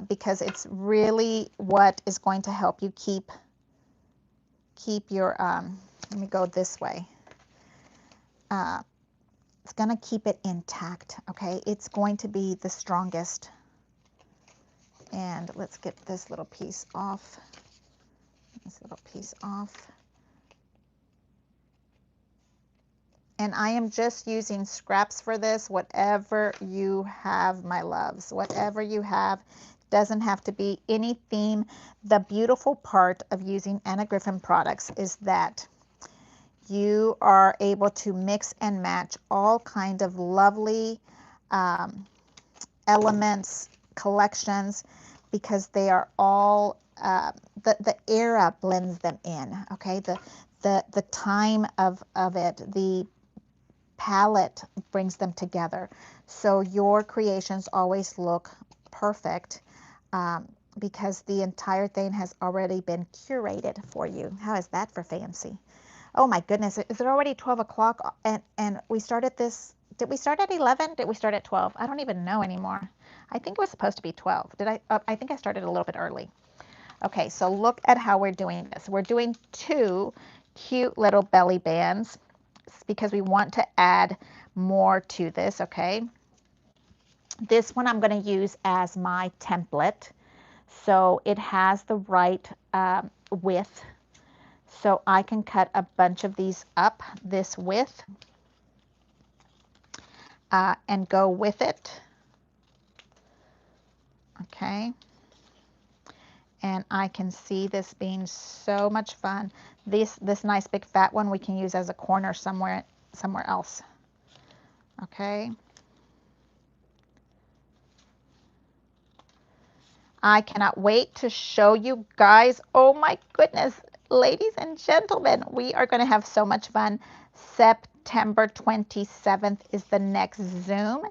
because it's really what is going to help you keep your let me go this way. It's going to keep it intact. Okay, it's going to be the strongest. And let's get this little piece off. And I am just using scraps for this. Whatever you have, my loves, whatever you have, doesn't have to be any theme. The beautiful part of using Anna Griffin products is that you are able to mix and match all kind of lovely elements, collections, because they are all, the era blends them in, okay? The time of it, the palette brings them together. So your creations always look perfect because the entire thing has already been curated for you. How is that for fancy? Oh my goodness, is it already 12 o'clock? And we started this, did we start at 11? Did we start at 12? I don't even know anymore. I think it was supposed to be 12. Did I? I think I started a little bit early. Okay, so look at how we're doing this. We're doing two cute little belly bands because we want to add more to this, okay? This one I'm going to use as my template. So it has the right width. So I can cut a bunch of these up this width and go with it. Okay. And I can see this being so much fun. This nice big fat one we can use as a corner somewhere else. Okay. I cannot wait to show you guys. Oh my goodness, ladies and gentlemen, we are going to have so much fun. September 27th is the next Zoom.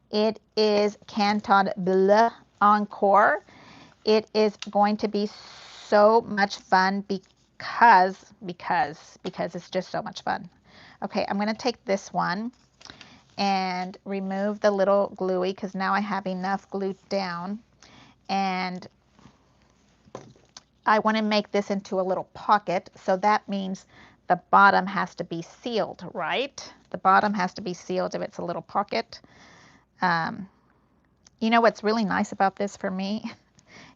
It is Canton Bleu Encore. It is going to be so much fun because it's just so much fun. Okay, I'm going to take this one and remove the little gluey because now I have enough glued down. And I want to make this into a little pocket, so that means the bottom has to be sealed, right? The bottom has to be sealed if it's a little pocket. You know what's really nice about this for me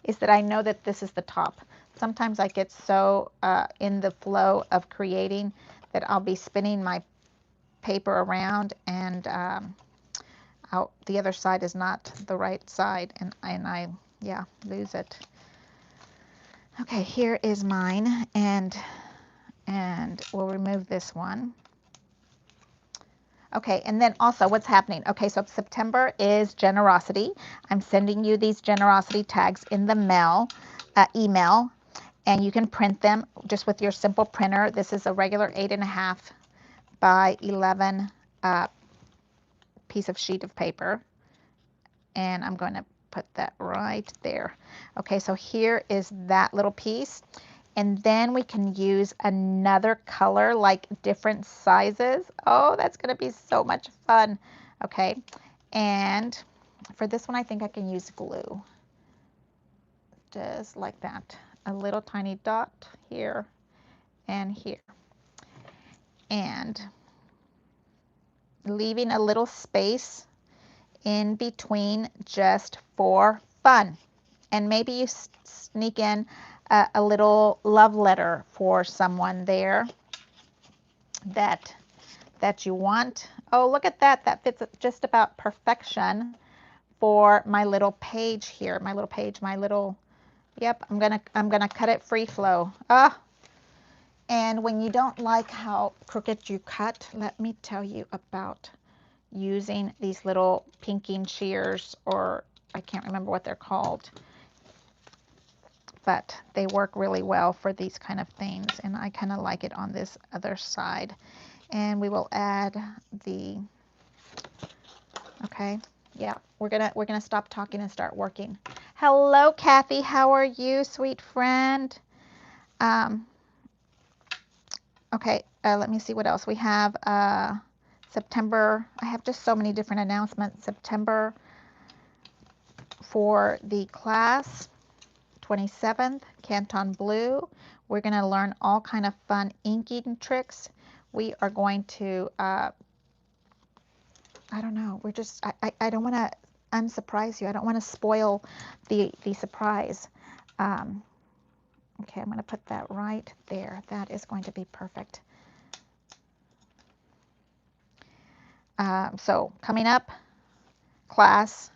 is that I know that this is the top. Sometimes I get so in the flow of creating that I'll be spinning my paper around and the other side is not the right side, and I lose it. Okay, here is mine, and we'll remove this one. Okay, and then also what's happening? Okay, so September is generosity. I'm sending you these generosity tags in the email, And you can print them just with your simple printer. This is a regular 8.5 by 11 piece of sheet of paper. And I'm going to put that right there. Okay, so here is that little piece. And then we can use another color, like different sizes. Oh, that's going to be so much fun. Okay, and for this one, I think I can use glue. Just like that. A little tiny dot here and here. And leaving a little space in between just for fun. And maybe you sneak in a little love letter for someone there that you want. Oh, look at that. That fits just about perfection for my little page here. My little page, yep, I'm gonna cut it free flow. Ah, and when you don't like how crooked you cut, let me tell you about using these little pinking shears, or I can't remember what they're called, but they work really well for these kind of things, and I kind of like it on this other side. And we will add the, okay, yeah, we're gonna stop talking and start working. Hello, Kathy, how are you, sweet friend? Okay, let me see what else we have. September, I have just so many different announcements. September for the class, 27th, Canton Blue. We're going to learn all kind of fun inking tricks. We are going to, I don't know, we're just, I don't want to unsurprise you. I don't want to spoil the surprise. Okay, I'm going to put that right there. That is going to be perfect. So coming up, class,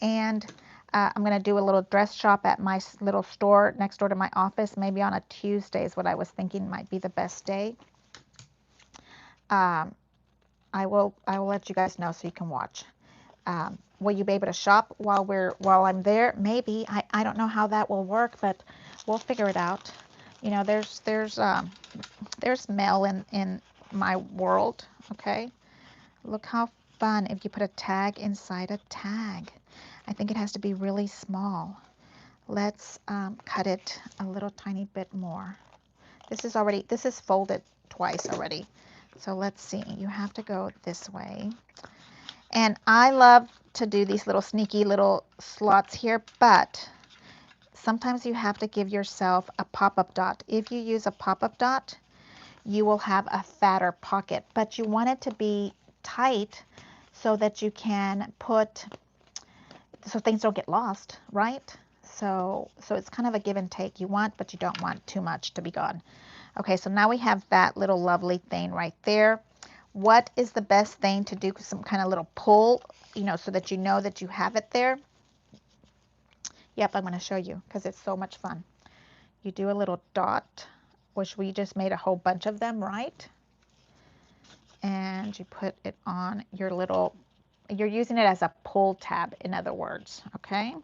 and I'm going to do a little dress shop at my little store next door to my office. Maybe on a Tuesday is what I was thinking might be the best day. I will let you guys know so you can watch. Will you be able to shop while I'm there? Maybe. I don't know how that will work, but we'll figure it out. You know, there's mail in my world. Okay, look how fun if you put a tag inside a tag. I think it has to be really small. Let's cut it a little tiny bit more. This is folded twice already. So let's see, you have to go this way. And I love to do these little sneaky little slots here, but sometimes you have to give yourself a pop-up dot. If you use a pop-up dot, you will have a fatter pocket, but you want it to be tight so that you can put, so things don't get lost, right? So it's kind of a give and take. You want, but you don't want too much to be gone. Okay, so now we have that little lovely thing right there. What is the best thing to do? Some kind of little pull, you know, so that you know that you have it there. Yep, I'm going to show you because it's so much fun. You do a little dot, which we just made a whole bunch of them, right? And you put it on your little, you're using it as a pull tab, in other words, okay?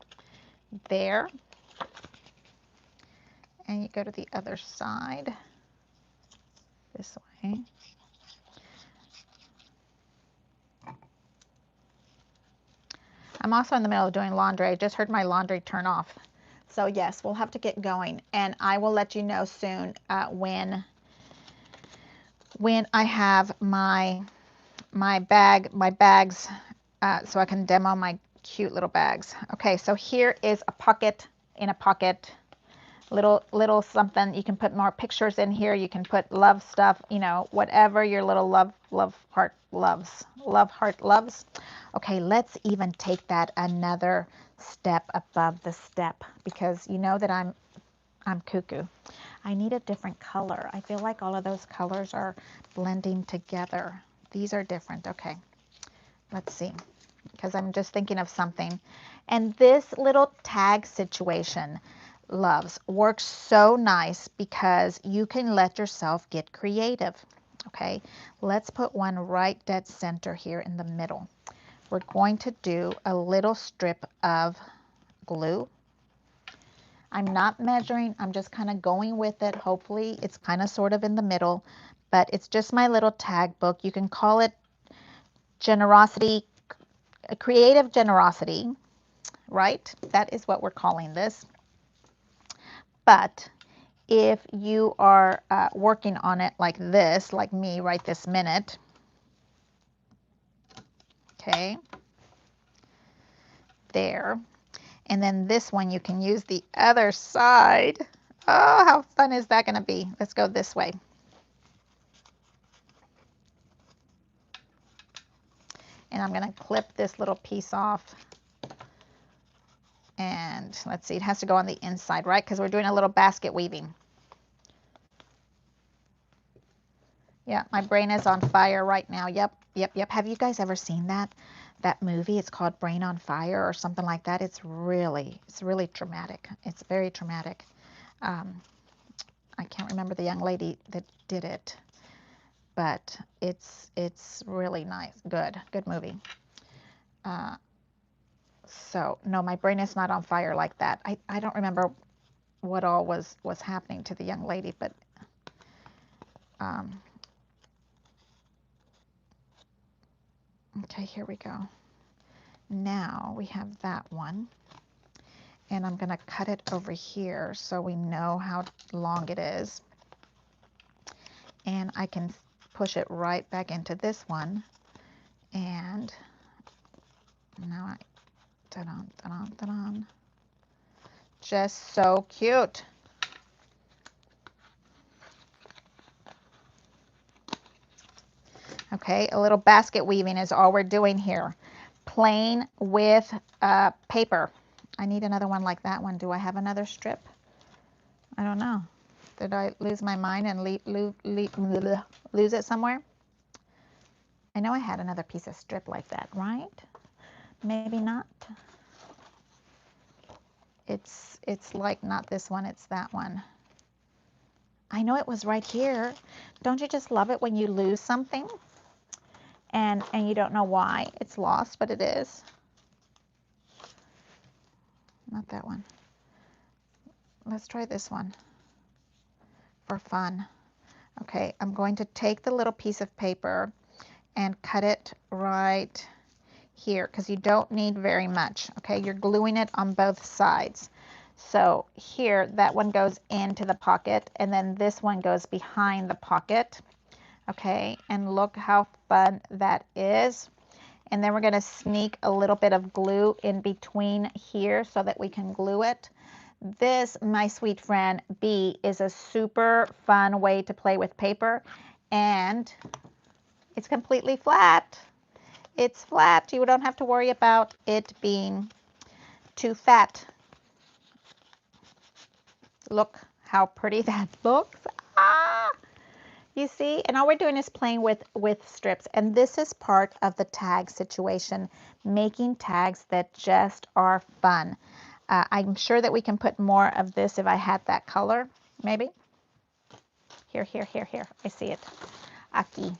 There. And you go to the other side, this way. I'm also in the middle of doing laundry. I just heard my laundry turn off. So yes, we'll have to get going. And I will let you know soon when I have my bags, so I can demo my cute little bags. Okay, so here is a pocket in a pocket. Little something. You can put more pictures in here. You can put love stuff, you know, whatever your little love heart loves. Love heart loves. Okay, let's even take that another step above the step, because you know that I'm cuckoo. I need a different color. I feel like all of those colors are blending together. These are different. Okay, let's see, because I'm just thinking of something. And this little tag situation, loves, works so nice because you can let yourself get creative. Okay, let's put one right dead center here in the middle. We're going to do a little strip of glue. I'm not measuring, I'm just kind of going with it. Hopefully it's kind of sort of in the middle, but it's just my little tag book. You can call it generosity, creative generosity, right? That is what we're calling this. But if you are working on it like this, like me right this minute, okay, there. And then this one, you can use the other side. Oh, how fun is that going to be? Let's go this way. And I'm going to clip this little piece off. And let's see, it has to go on the inside, right? Because we're doing a little basket weaving. Yeah, my brain is on fire right now. Yep. Have you guys ever seen that movie? It's called Brain on Fire or something like that. It's really traumatic. It's very traumatic. I can't remember the young lady that did it, but it's really nice. Good movie. So no, my brain is not on fire like that. I don't remember what all was happening to the young lady, but okay, here we go. Now we have that one, and I'm going to cut it over here so we know how long it is, and I can push it right back into this one, and now I ta-da. Just so cute. Okay, a little basket weaving is all we're doing here. Plain with paper. I need another one like that one. Do I have another strip? I don't know. Did I lose my mind and lose it somewhere? I know I had another piece of strip like that, right? Maybe not. It's like not this one, it's that one. I know it was right here. Don't you just love it when you lose something and you don't know why it's lost, but it is? Not that one. Let's try this one for fun. Okay, I'm going to take the little piece of paper and cut it right here because you don't need very much. Okay, you're gluing it on both sides. So here, that one goes into the pocket, and then this one goes behind the pocket. Okay, and look how fun that is. And then we're going to sneak a little bit of glue in between here so that we can glue it. This, my sweet friend B, is a super fun way to play with paper, and it's completely flat. It's flat. You don't have to worry about it being too fat. Look how pretty that looks. Ah! You see, and all we're doing is playing with strips, and this is part of the tag situation, making tags that just are fun. I'm sure that we can put more of this if I had that color, maybe. Here. I see it. Aki.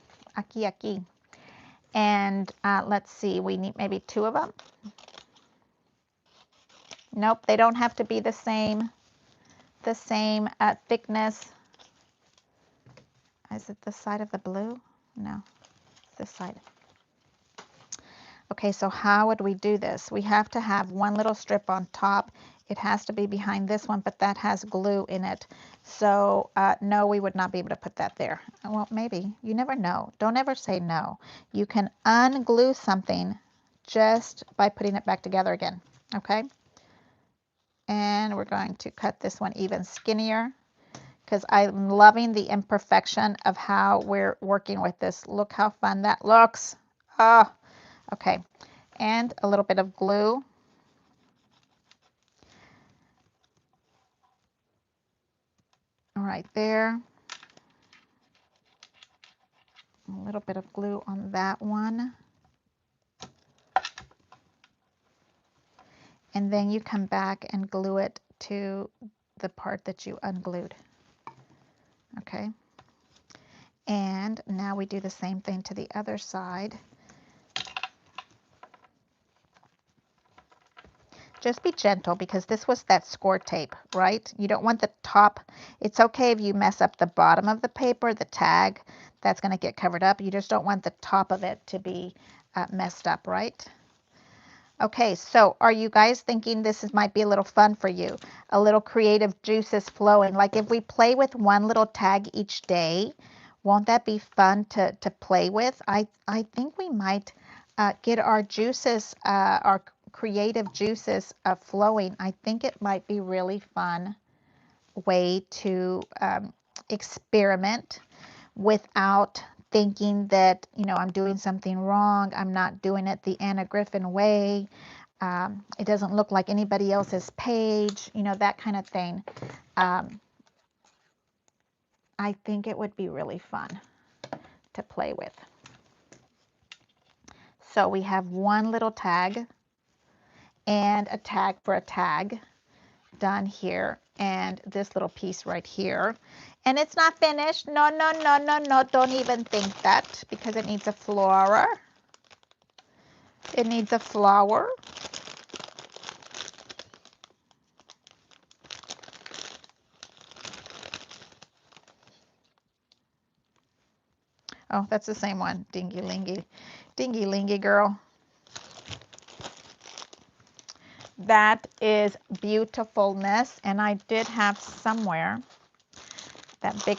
And let's see, we need maybe 2 of them. Nope, they don't have to be the same thickness. Is it this side of the blue? No, this side. Okay, so how would we do this? We have to have one little strip on top. It has to be behind this one, but that has glue in it. So no, we would not be able to put that there. Well, maybe. You never know. Don't ever say no. You can unglue something just by putting it back together again. Okay? And we're going to cut this one even skinnier because I'm loving the imperfection of how we're working with this. Look how fun that looks. Oh, okay. And a little bit of glue. Right there. A little bit of glue on that one. And then you come back and glue it to the part that you unglued. Okay. And now we do the same thing to the other side. Just be gentle because this was that score tape, right? You don't want the top. It's okay if you mess up the bottom of the paper, the tag, that's going to get covered up. You just don't want the top of it to be messed up, right? Okay, so are you guys thinking might be a little fun for you? A little creative juices flowing. Like if we play with one little tag each day, won't that be fun to play with? I think we might get our juices, our creative juices flowing. I think it might be really fun way to experiment without thinking that, you know, I'm doing something wrong. I'm not doing it the Anna Griffin way. It doesn't look like anybody else's page, you know, that kind of thing. I think it would be really fun to play with. So we have one little tag and a tag for a tag done here, and this little piece right here. And it's not finished. No, no, no, no, no. Don't even think that, because it needs a flower. It needs a flower. Oh, that's the same one. Dingy lingy. Dingy lingy girl. That is beautifulness. And I did have somewhere that big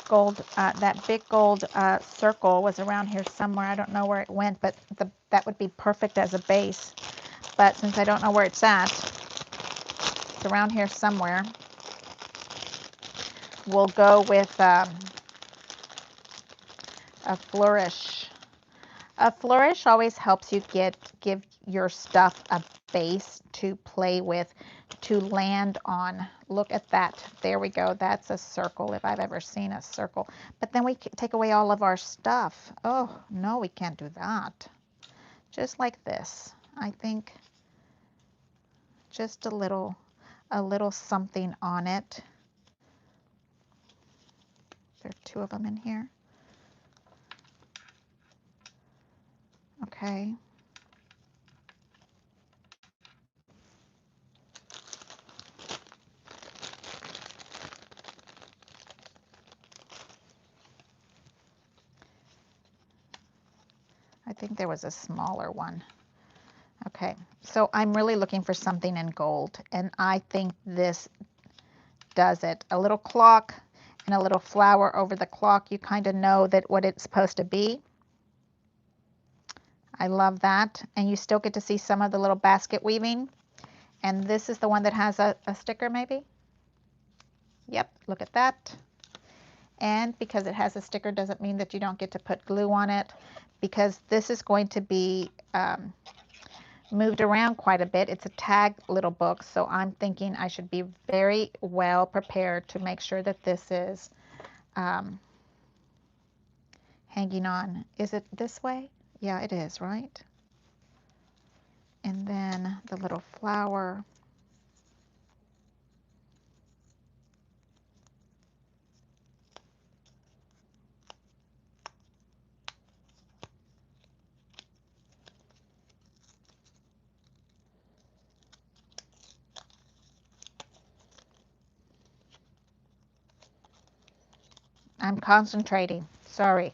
gold circle was around here somewhere. I don't know where it went, but that would be perfect as a base. But since I don't know where it's at, it's around here somewhere. We'll go with a flourish. A flourish always helps you give your stuff a base to play with, to land on. Look at that. There we go. That's a circle if I've ever seen a circle. But then we take away all of our stuff. Oh, no, we can't do that. Just like this. I think just a little something on it. There are two of them in here. Okay. I think there was a smaller one. Okay, so I'm really looking for something in gold, and I think this does it. A little clock and a little flower over the clock. You kind of know that what it's supposed to be. I love that. And you still get to see some of the little basket weaving. And this is the one that has a sticker maybe. Yep, look at that. And because it has a sticker doesn't mean that you don't get to put glue on it, because this is going to be moved around quite a bit. It's a tag little book, so I'm thinking I should be very well prepared to make sure that this is hanging on. Is it this way? Yeah, it is, right? And then the little flower. I'm concentrating. Sorry.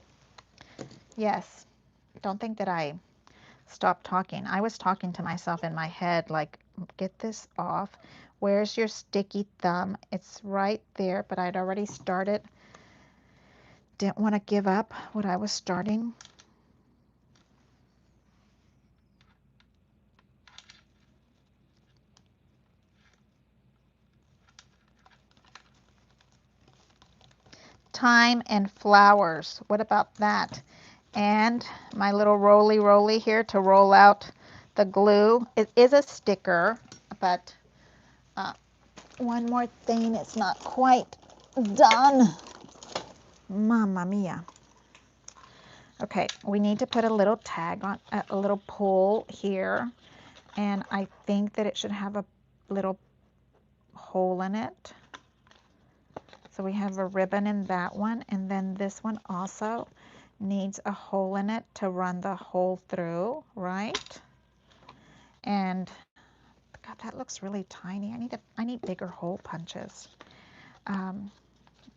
Yes. Don't think that I stopped talking. I was talking to myself in my head, like, get this off. Where's your sticky thumb? It's right there, but I'd already started. Didn't want to give up what I was starting. Time and flowers. What about that? And my little roly here to roll out the glue. It is a sticker, but one more thing, it's not quite done. Mamma mia. Okay, we need to put a little tag on, a little pull here, and I think that it should have a little hole in it. So we have a ribbon in that one, and then this one also needs a hole in it to run the hole through, right? And God, that looks really tiny. I need bigger hole punches.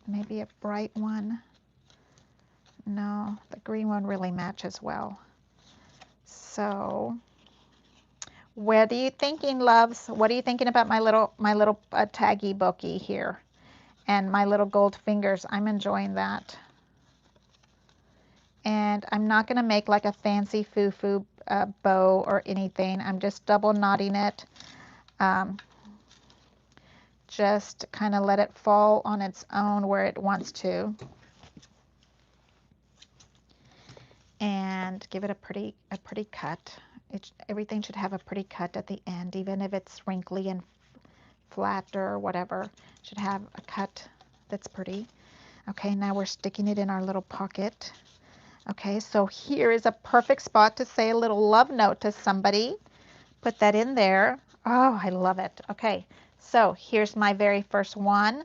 Maybe a bright one. No, the green one really matches well. So, what are you thinking, loves? What are you thinking about my little taggy bookie here, and my little gold fingers? I'm enjoying that. And I'm not going to make like a fancy foo-foo bow or anything. I'm just double knotting it. Just kind of let it fall on its own where it wants to. And give it a pretty cut. Everything should have a pretty cut at the end, even if it's wrinkly and flat or whatever. It should have a cut that's pretty. Okay, now we're sticking it in our little pocket. Okay, so here is a perfect spot to say a little love note to somebody. Put that in there. Oh, I love it. Okay, so here's my very first one.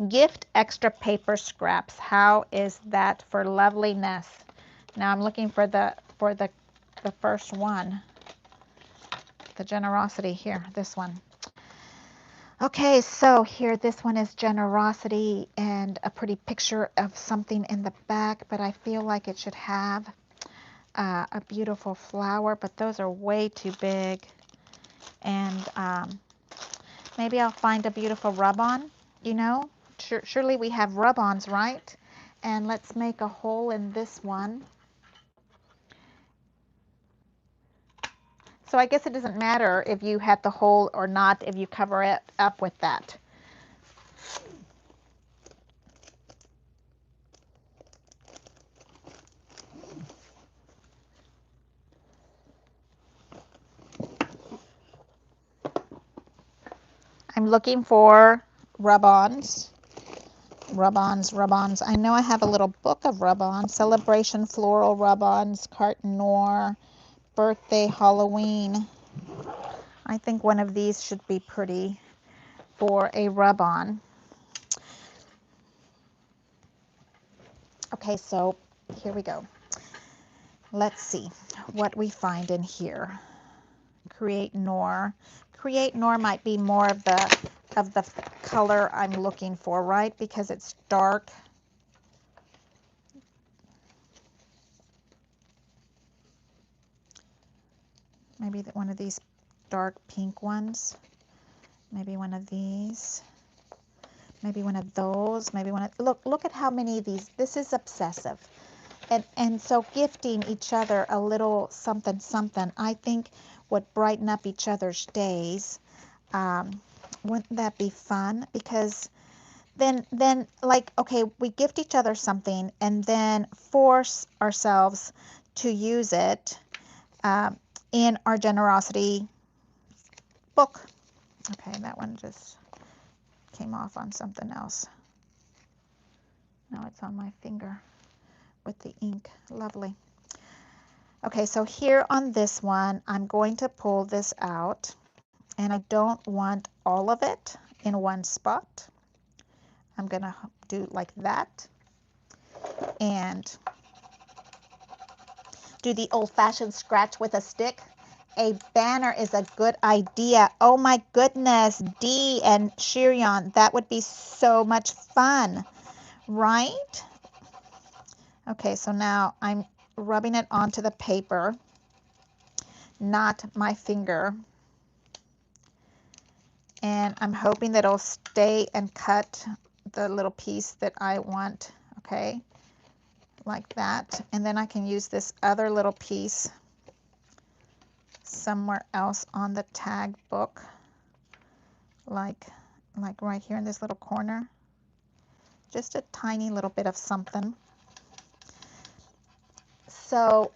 Gift extra paper scraps. How is that for loveliness? Now I'm looking for the first one. The generosity here, this one. Okay, so here, this one is generosity and a pretty picture of something in the back, but I feel like it should have a beautiful flower, but those are way too big. And maybe I'll find a beautiful rub-on, you know. Surely we have rub-ons, right? And let's make a hole in this one. So I guess it doesn't matter if you had the hole or not if you cover it up with that. I'm looking for rub-ons. Rub-ons, rub-ons. I know I have a little book of rub-ons. Celebration floral rub-ons, Carte Noir, birthday, Halloween. I think one of these should be pretty for a rub-on. Okay, so here we go. Let's see what we find in here. Create Noir. Create Noir might be more of the color I'm looking for, right? Because it's dark. Maybe one of these dark pink ones. Maybe one of these. Maybe one of those. Maybe one of, look at how many of these. This is obsessive. And so gifting each other a little something something, I think would brighten up each other's days. Wouldn't that be fun? Because then like, okay, we gift each other something and then force ourselves to use it in our generosity book. Okay, that one just came off on something else. Now it's on my finger with the ink. Lovely. Okay, so here on this one, I'm going to pull this out, and I don't want all of it in one spot. I'm going to do like that and do the old-fashioned scratch with a stick. A banner is a good idea. Oh my goodness, Dee and Shirion, that would be so much fun, right? Okay, so now I'm rubbing it onto the paper, not my finger. And I'm hoping that it'll stay and cut the little piece that I want, okay, like that. And then I can use this other little piece somewhere else on the tag book, like right here in this little corner. Just a tiny little bit of something. So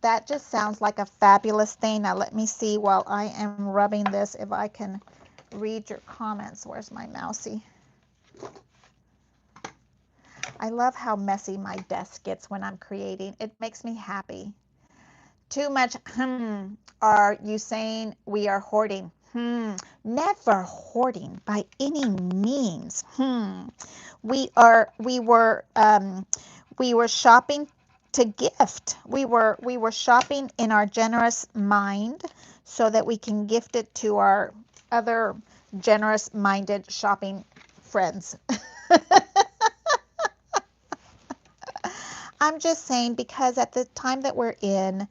that just sounds like a fabulous thing. Now let me see while I am rubbing this if I can read your comments. Where's my mousey? I love how messy my desk gets when I'm creating. It makes me happy. Too much, are you saying we are hoarding? Never hoarding by any means. We were shopping to gift. We were shopping in our generous mind so that we can gift it to our other generous minded shopping friends. I'm just saying, because at the time that we're in,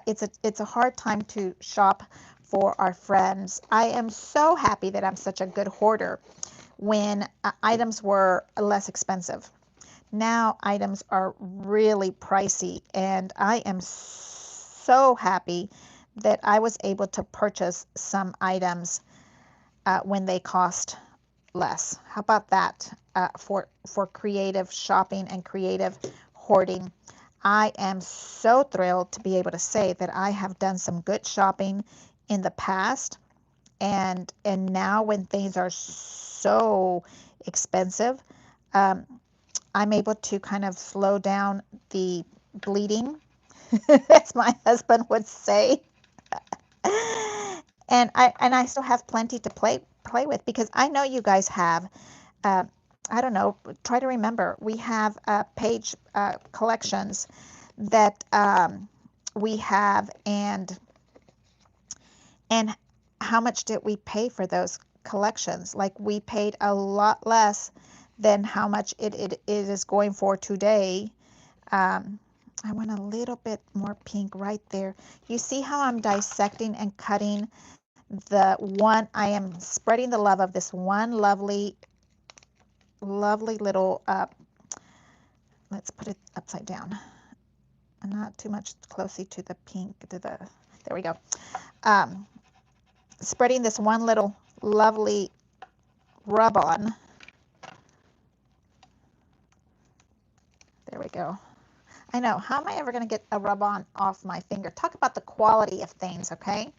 it's a hard time to shop for our friends. I am so happy that I'm such a good hoarder when items were less expensive. Now items are really pricey, and I am so happy that I was able to purchase some items when they cost less. How about that for creative shopping and creative hoarding? I am so thrilled to be able to say that I have done some good shopping in the past, and now when things are so expensive, um, I'm able to kind of slow down the bleeding, as my husband would say. And I still have plenty to play with, because I know you guys have. Uh, I don't know. Try to remember. We have page collections that we have, and how much did we pay for those collections? Like, we paid a lot less than how much it is going for today. I want a little bit more pink right there. You see how I'm dissecting and cutting the one? I am spreading the love of this one lovely, lovely little, let's put it upside down. Not too much closely to the pink, there we go. Spreading this one little lovely rub on. There we go. I know, how am I ever going to get a rub on off my finger? Talk about the quality of things, okay?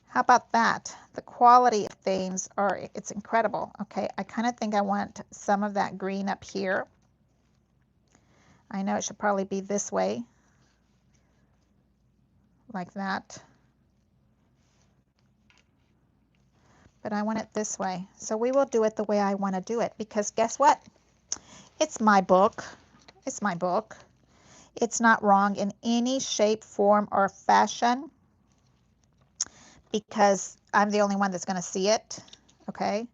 How about that? The quality of things it's incredible. Okay, I kind of think I want some of that green up here. I know it should probably be this way, like that. But I want it this way. So we will do it the way I want to do it, because guess what? It's my book. It's my book. It's not wrong in any shape, form, or fashion, because I'm the only one that's going to see it, okay?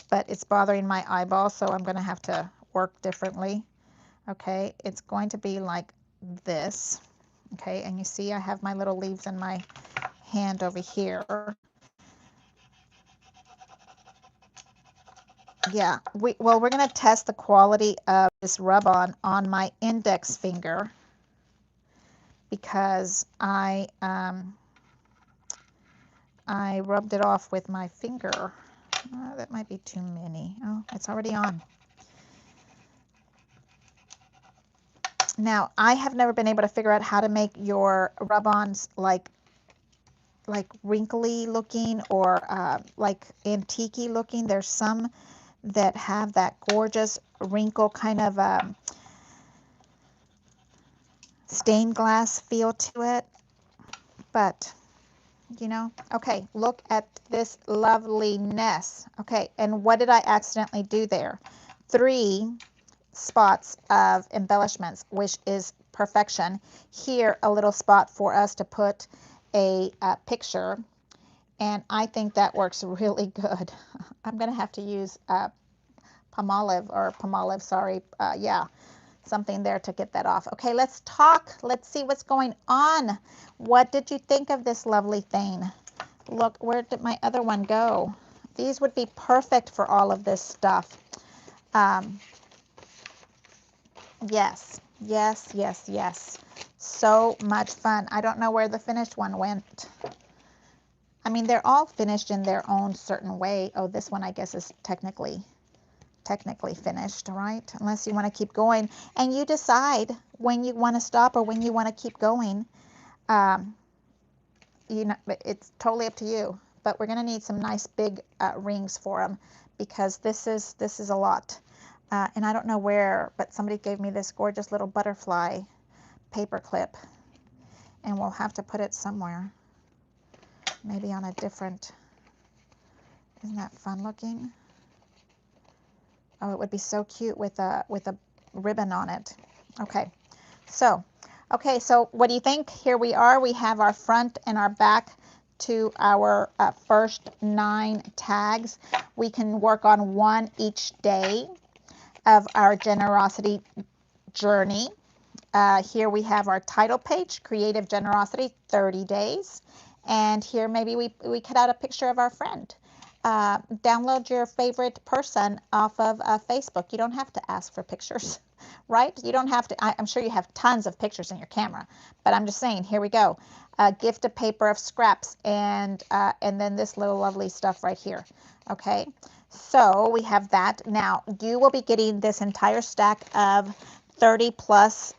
But it's bothering my eyeball, so I'm going to have to work differently, okay? It's going to be like this, okay? And you see I have my little leaves in my hand over here. Yeah, we're going to test the quality of this rub-on on my index finger, because I rubbed it off with my finger. That might be too many. Oh, it's already on. Now, I have never been able to figure out how to make your rub-ons like wrinkly looking, or like antique-y looking. There's some that have that gorgeous wrinkle kind of stained glass feel to it. But, you know, okay, look at this loveliness. Okay, and what did I accidentally do there? 3 spots of embellishments, which is perfection. Here, a little spot for us to put a picture, and I think that works really good. I'm going to have to use Palmolive, sorry. Yeah, something there to get that off. Okay, let's talk. Let's see what's going on. What did you think of this lovely thing? Look, where did my other one go? These would be perfect for all of this stuff. Yes, yes, yes, yes. So much fun. I don't know where the finished one went. I mean, they're all finished in their own certain way. Oh, this one I guess is technically finished, right? Unless you want to keep going, and you decide when you want to stop or when you want to keep going. You know, it's totally up to you. But we're going to need some nice big rings for them, because this is a lot. And I don't know where, but somebody gave me this gorgeous little butterfly paper clip, and we'll have to put it somewhere. Maybe on a different, isn't that fun looking? Oh, it would be so cute with a ribbon on it. Okay, So, okay, so what do you think? Here we are. We have our front and our back to our first 9 tags. We can work on one each day of our generosity journey. Here we have our title page, Creative Generosity, 30 days. And here maybe we cut out a picture of our friend. Download your favorite person off of Facebook. You don't have to ask for pictures, right? You don't have to. I'm sure you have tons of pictures in your camera, but I'm just saying, here we go. Gift a paper of scraps and then this little lovely stuff right here. Okay, so we have that. Now you will be getting this entire stack of 30 plus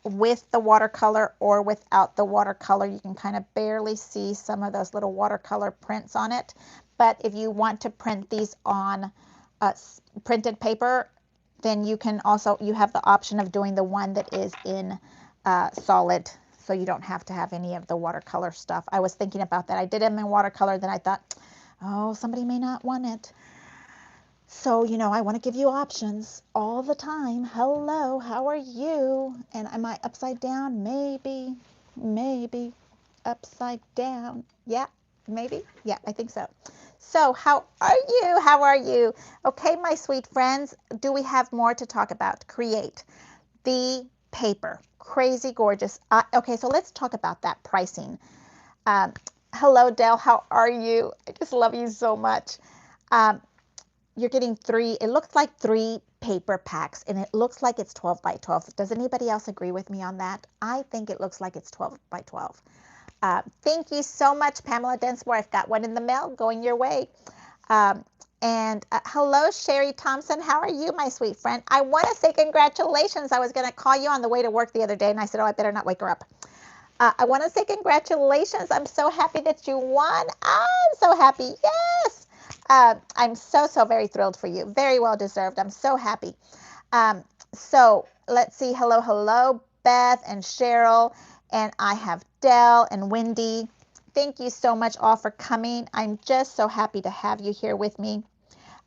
with the watercolor or without the watercolor. You can kind of barely see some of those little watercolor prints on it. But if you want to print these on printed paper, then you can also, you have the option of doing the one that is in solid. So you don't have to have any of the watercolor stuff. I was thinking about that. I did them in watercolor, then I thought, oh, somebody may not want it. So, you know, I want to give you options all the time. Hello, how are you? And am I upside down? Maybe, maybe upside down. Yeah, maybe. Yeah, I think so. So, how are you? How are you? Okay, my sweet friends, do we have more to talk about? Create the paper. Crazy gorgeous. Okay, so let's talk about that pricing. Hello, Dell. How are you? I just love you so much. You're getting 3, it looks like 3 paper packs, and it looks like it's 12 by 12. Does anybody else agree with me on that? I think it looks like it's 12 by 12. Thank you so much, Pamela Densmore. I've got one in the mail going your way. And hello, Sherry Thompson. How are you, my sweet friend? I want to say congratulations. I was going to call you on the way to work the other day, and I said, oh, I better not wake her up. I want to say congratulations. I'm so happy that you won. I'm so happy. Yes. I'm so very thrilled for you. Very well deserved. I'm so happy. So let's see. Hello, Beth and Cheryl. And I have Dell and Wendy. Thank you so much all for coming. I'm just so happy to have you here with me.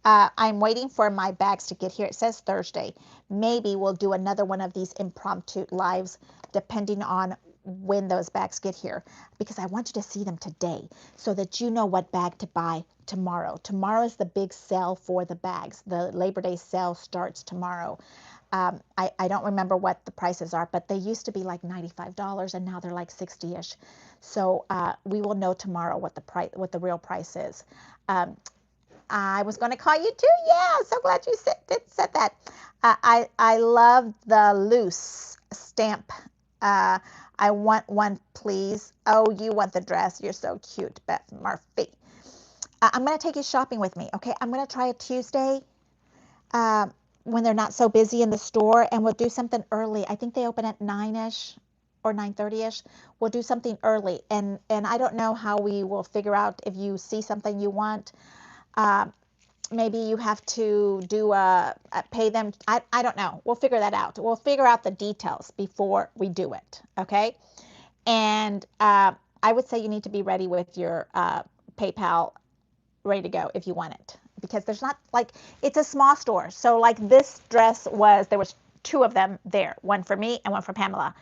I'm waiting for my bags to get here. It says Thursday. Maybe we'll do another one of these impromptu lives depending on when those bags get here, because I want you to see them today so that you know what bag to buy tomorrow. Tomorrow is the big sale for the bags. The Labor Day sale starts tomorrow. I don't remember what the prices are, but they used to be like $95 and now they're like 60-ish. So we will know tomorrow what the real price is. I was going to call you too. Yeah, so glad you said that. I love the loose stamp. I want one, please. Oh, you want the dress. You're so cute, Beth Murphy. I'm going to take you shopping with me, okay? I'm going to try a Tuesday when they're not so busy in the store, and we'll do something early. I think they open at 9-ish or 9:30-ish. We'll do something early, and I don't know how we will figure out if you see something you want. Maybe you have to do pay them. I don't know. We'll figure that out. We'll figure out the details before we do it, okay? And I would say you need to be ready with your PayPal ready to go if you want it, because there's not, like, it's a small store. So like this dress there was 2 of them there, one for me and one for Pamela.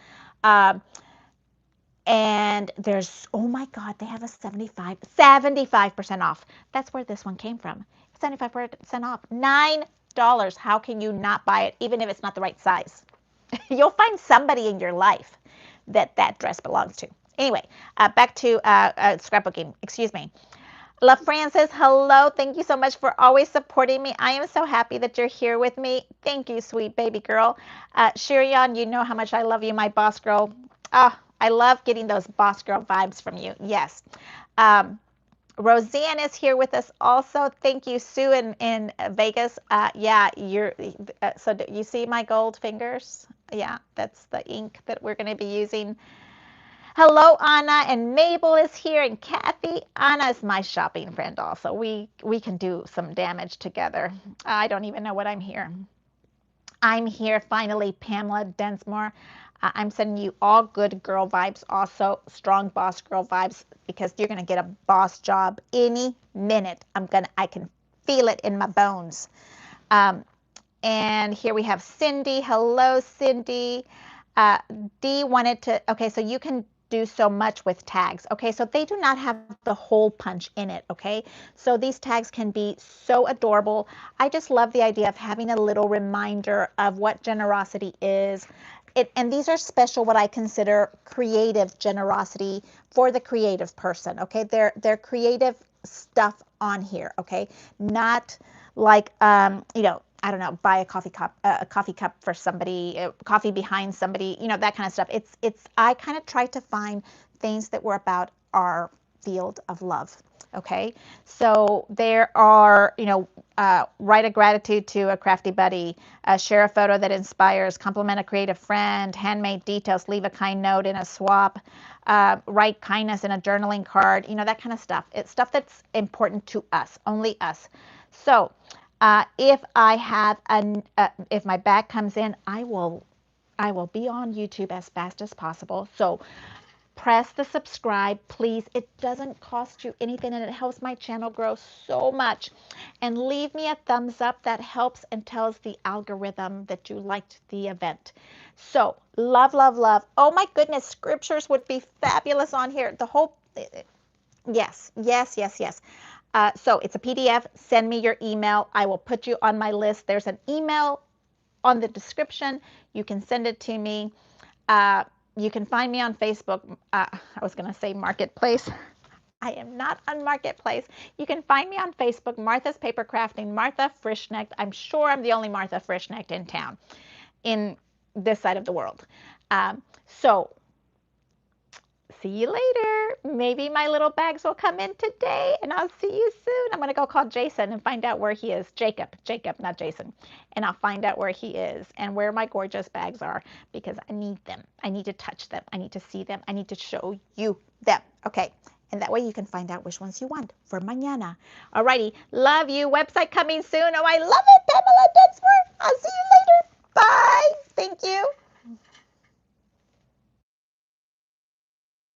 And there's, oh my God, they have a 75% off. That's where this one came from. 75% off, $9. How can you not buy it, even if it's not the right size? You'll find somebody in your life that dress belongs to. Anyway, back to scrapbooking. Excuse me. La Francis, hello. Thank you so much for always supporting me. I am so happy that you're here with me. Thank you, sweet baby girl. Shirion, you know how much I love you, my boss girl. I love getting those boss girl vibes from you. Yes. Roseanne is here with us also. Thank you, Sue in Vegas. Yeah, so you see my gold fingers? Yeah, that's the ink that we're going to be using. Hello, Anna, and Mabel is here, and Kathy. Anna is my shopping friend also. We can do some damage together. I don't even know what I'm here. I'm here finally, Pamela Densmore. I'm sending you all good girl vibes, also strong boss girl vibes, because you're gonna get a boss job any minute. I can feel it in my bones. And here we have Cindy. Hello, Cindy. Dee wanted to, okay, so you can do so much with tags. Okay, so they do not have the hole punch in it. Okay, so these tags can be so adorable. I just love the idea of having a little reminder of what generosity is. And these are special, what I consider creative generosity for the creative person. Okay, they're creative stuff on here. Okay, not like I don't know, buy a coffee cup for somebody, coffee behind somebody, that kind of stuff. I kind of try to find things that were about our field of love. Okay, so there are, write a gratitude to a crafty buddy, share a photo that inspires, compliment a creative friend, handmade details, leave a kind note in a swap, write kindness in a journaling card, that kind of stuff. It's stuff that's important to us, only us. So if I have if my bag comes in, I will be on YouTube as fast as possible. So press the subscribe, please. It doesn't cost you anything, and it helps my channel grow so much. And leave me a thumbs up. That helps and tells the algorithm that you liked the event. So love, love, love. Oh my goodness, scriptures would be fabulous on here. The whole, yes, yes, yes, yes. So it's a PDF. Send me your email. I will put you on my list. There's an email on the description. You can send it to me. You can find me on Facebook. I was going to say Marketplace. I am not on Marketplace. You can find me on Facebook, Martha's Paper Crafting, Martha Frischknecht. I'm sure I'm the only Martha Frischknecht in town, in this side of the world. So see you later. Maybe my little bags will come in today, and I'll see you soon. I'm going to go call Jason and find out where he is. Jacob, not Jason. And I'll find out where he is and where my gorgeous bags are, because I need them. I need to touch them. I need to see them. I need to show you them. Okay. And that way you can find out which ones you want for mañana. Alrighty. Love you. Website coming soon. Oh, I love it. Pamela Dunsmore. I'll see you later. Bye. Thank you.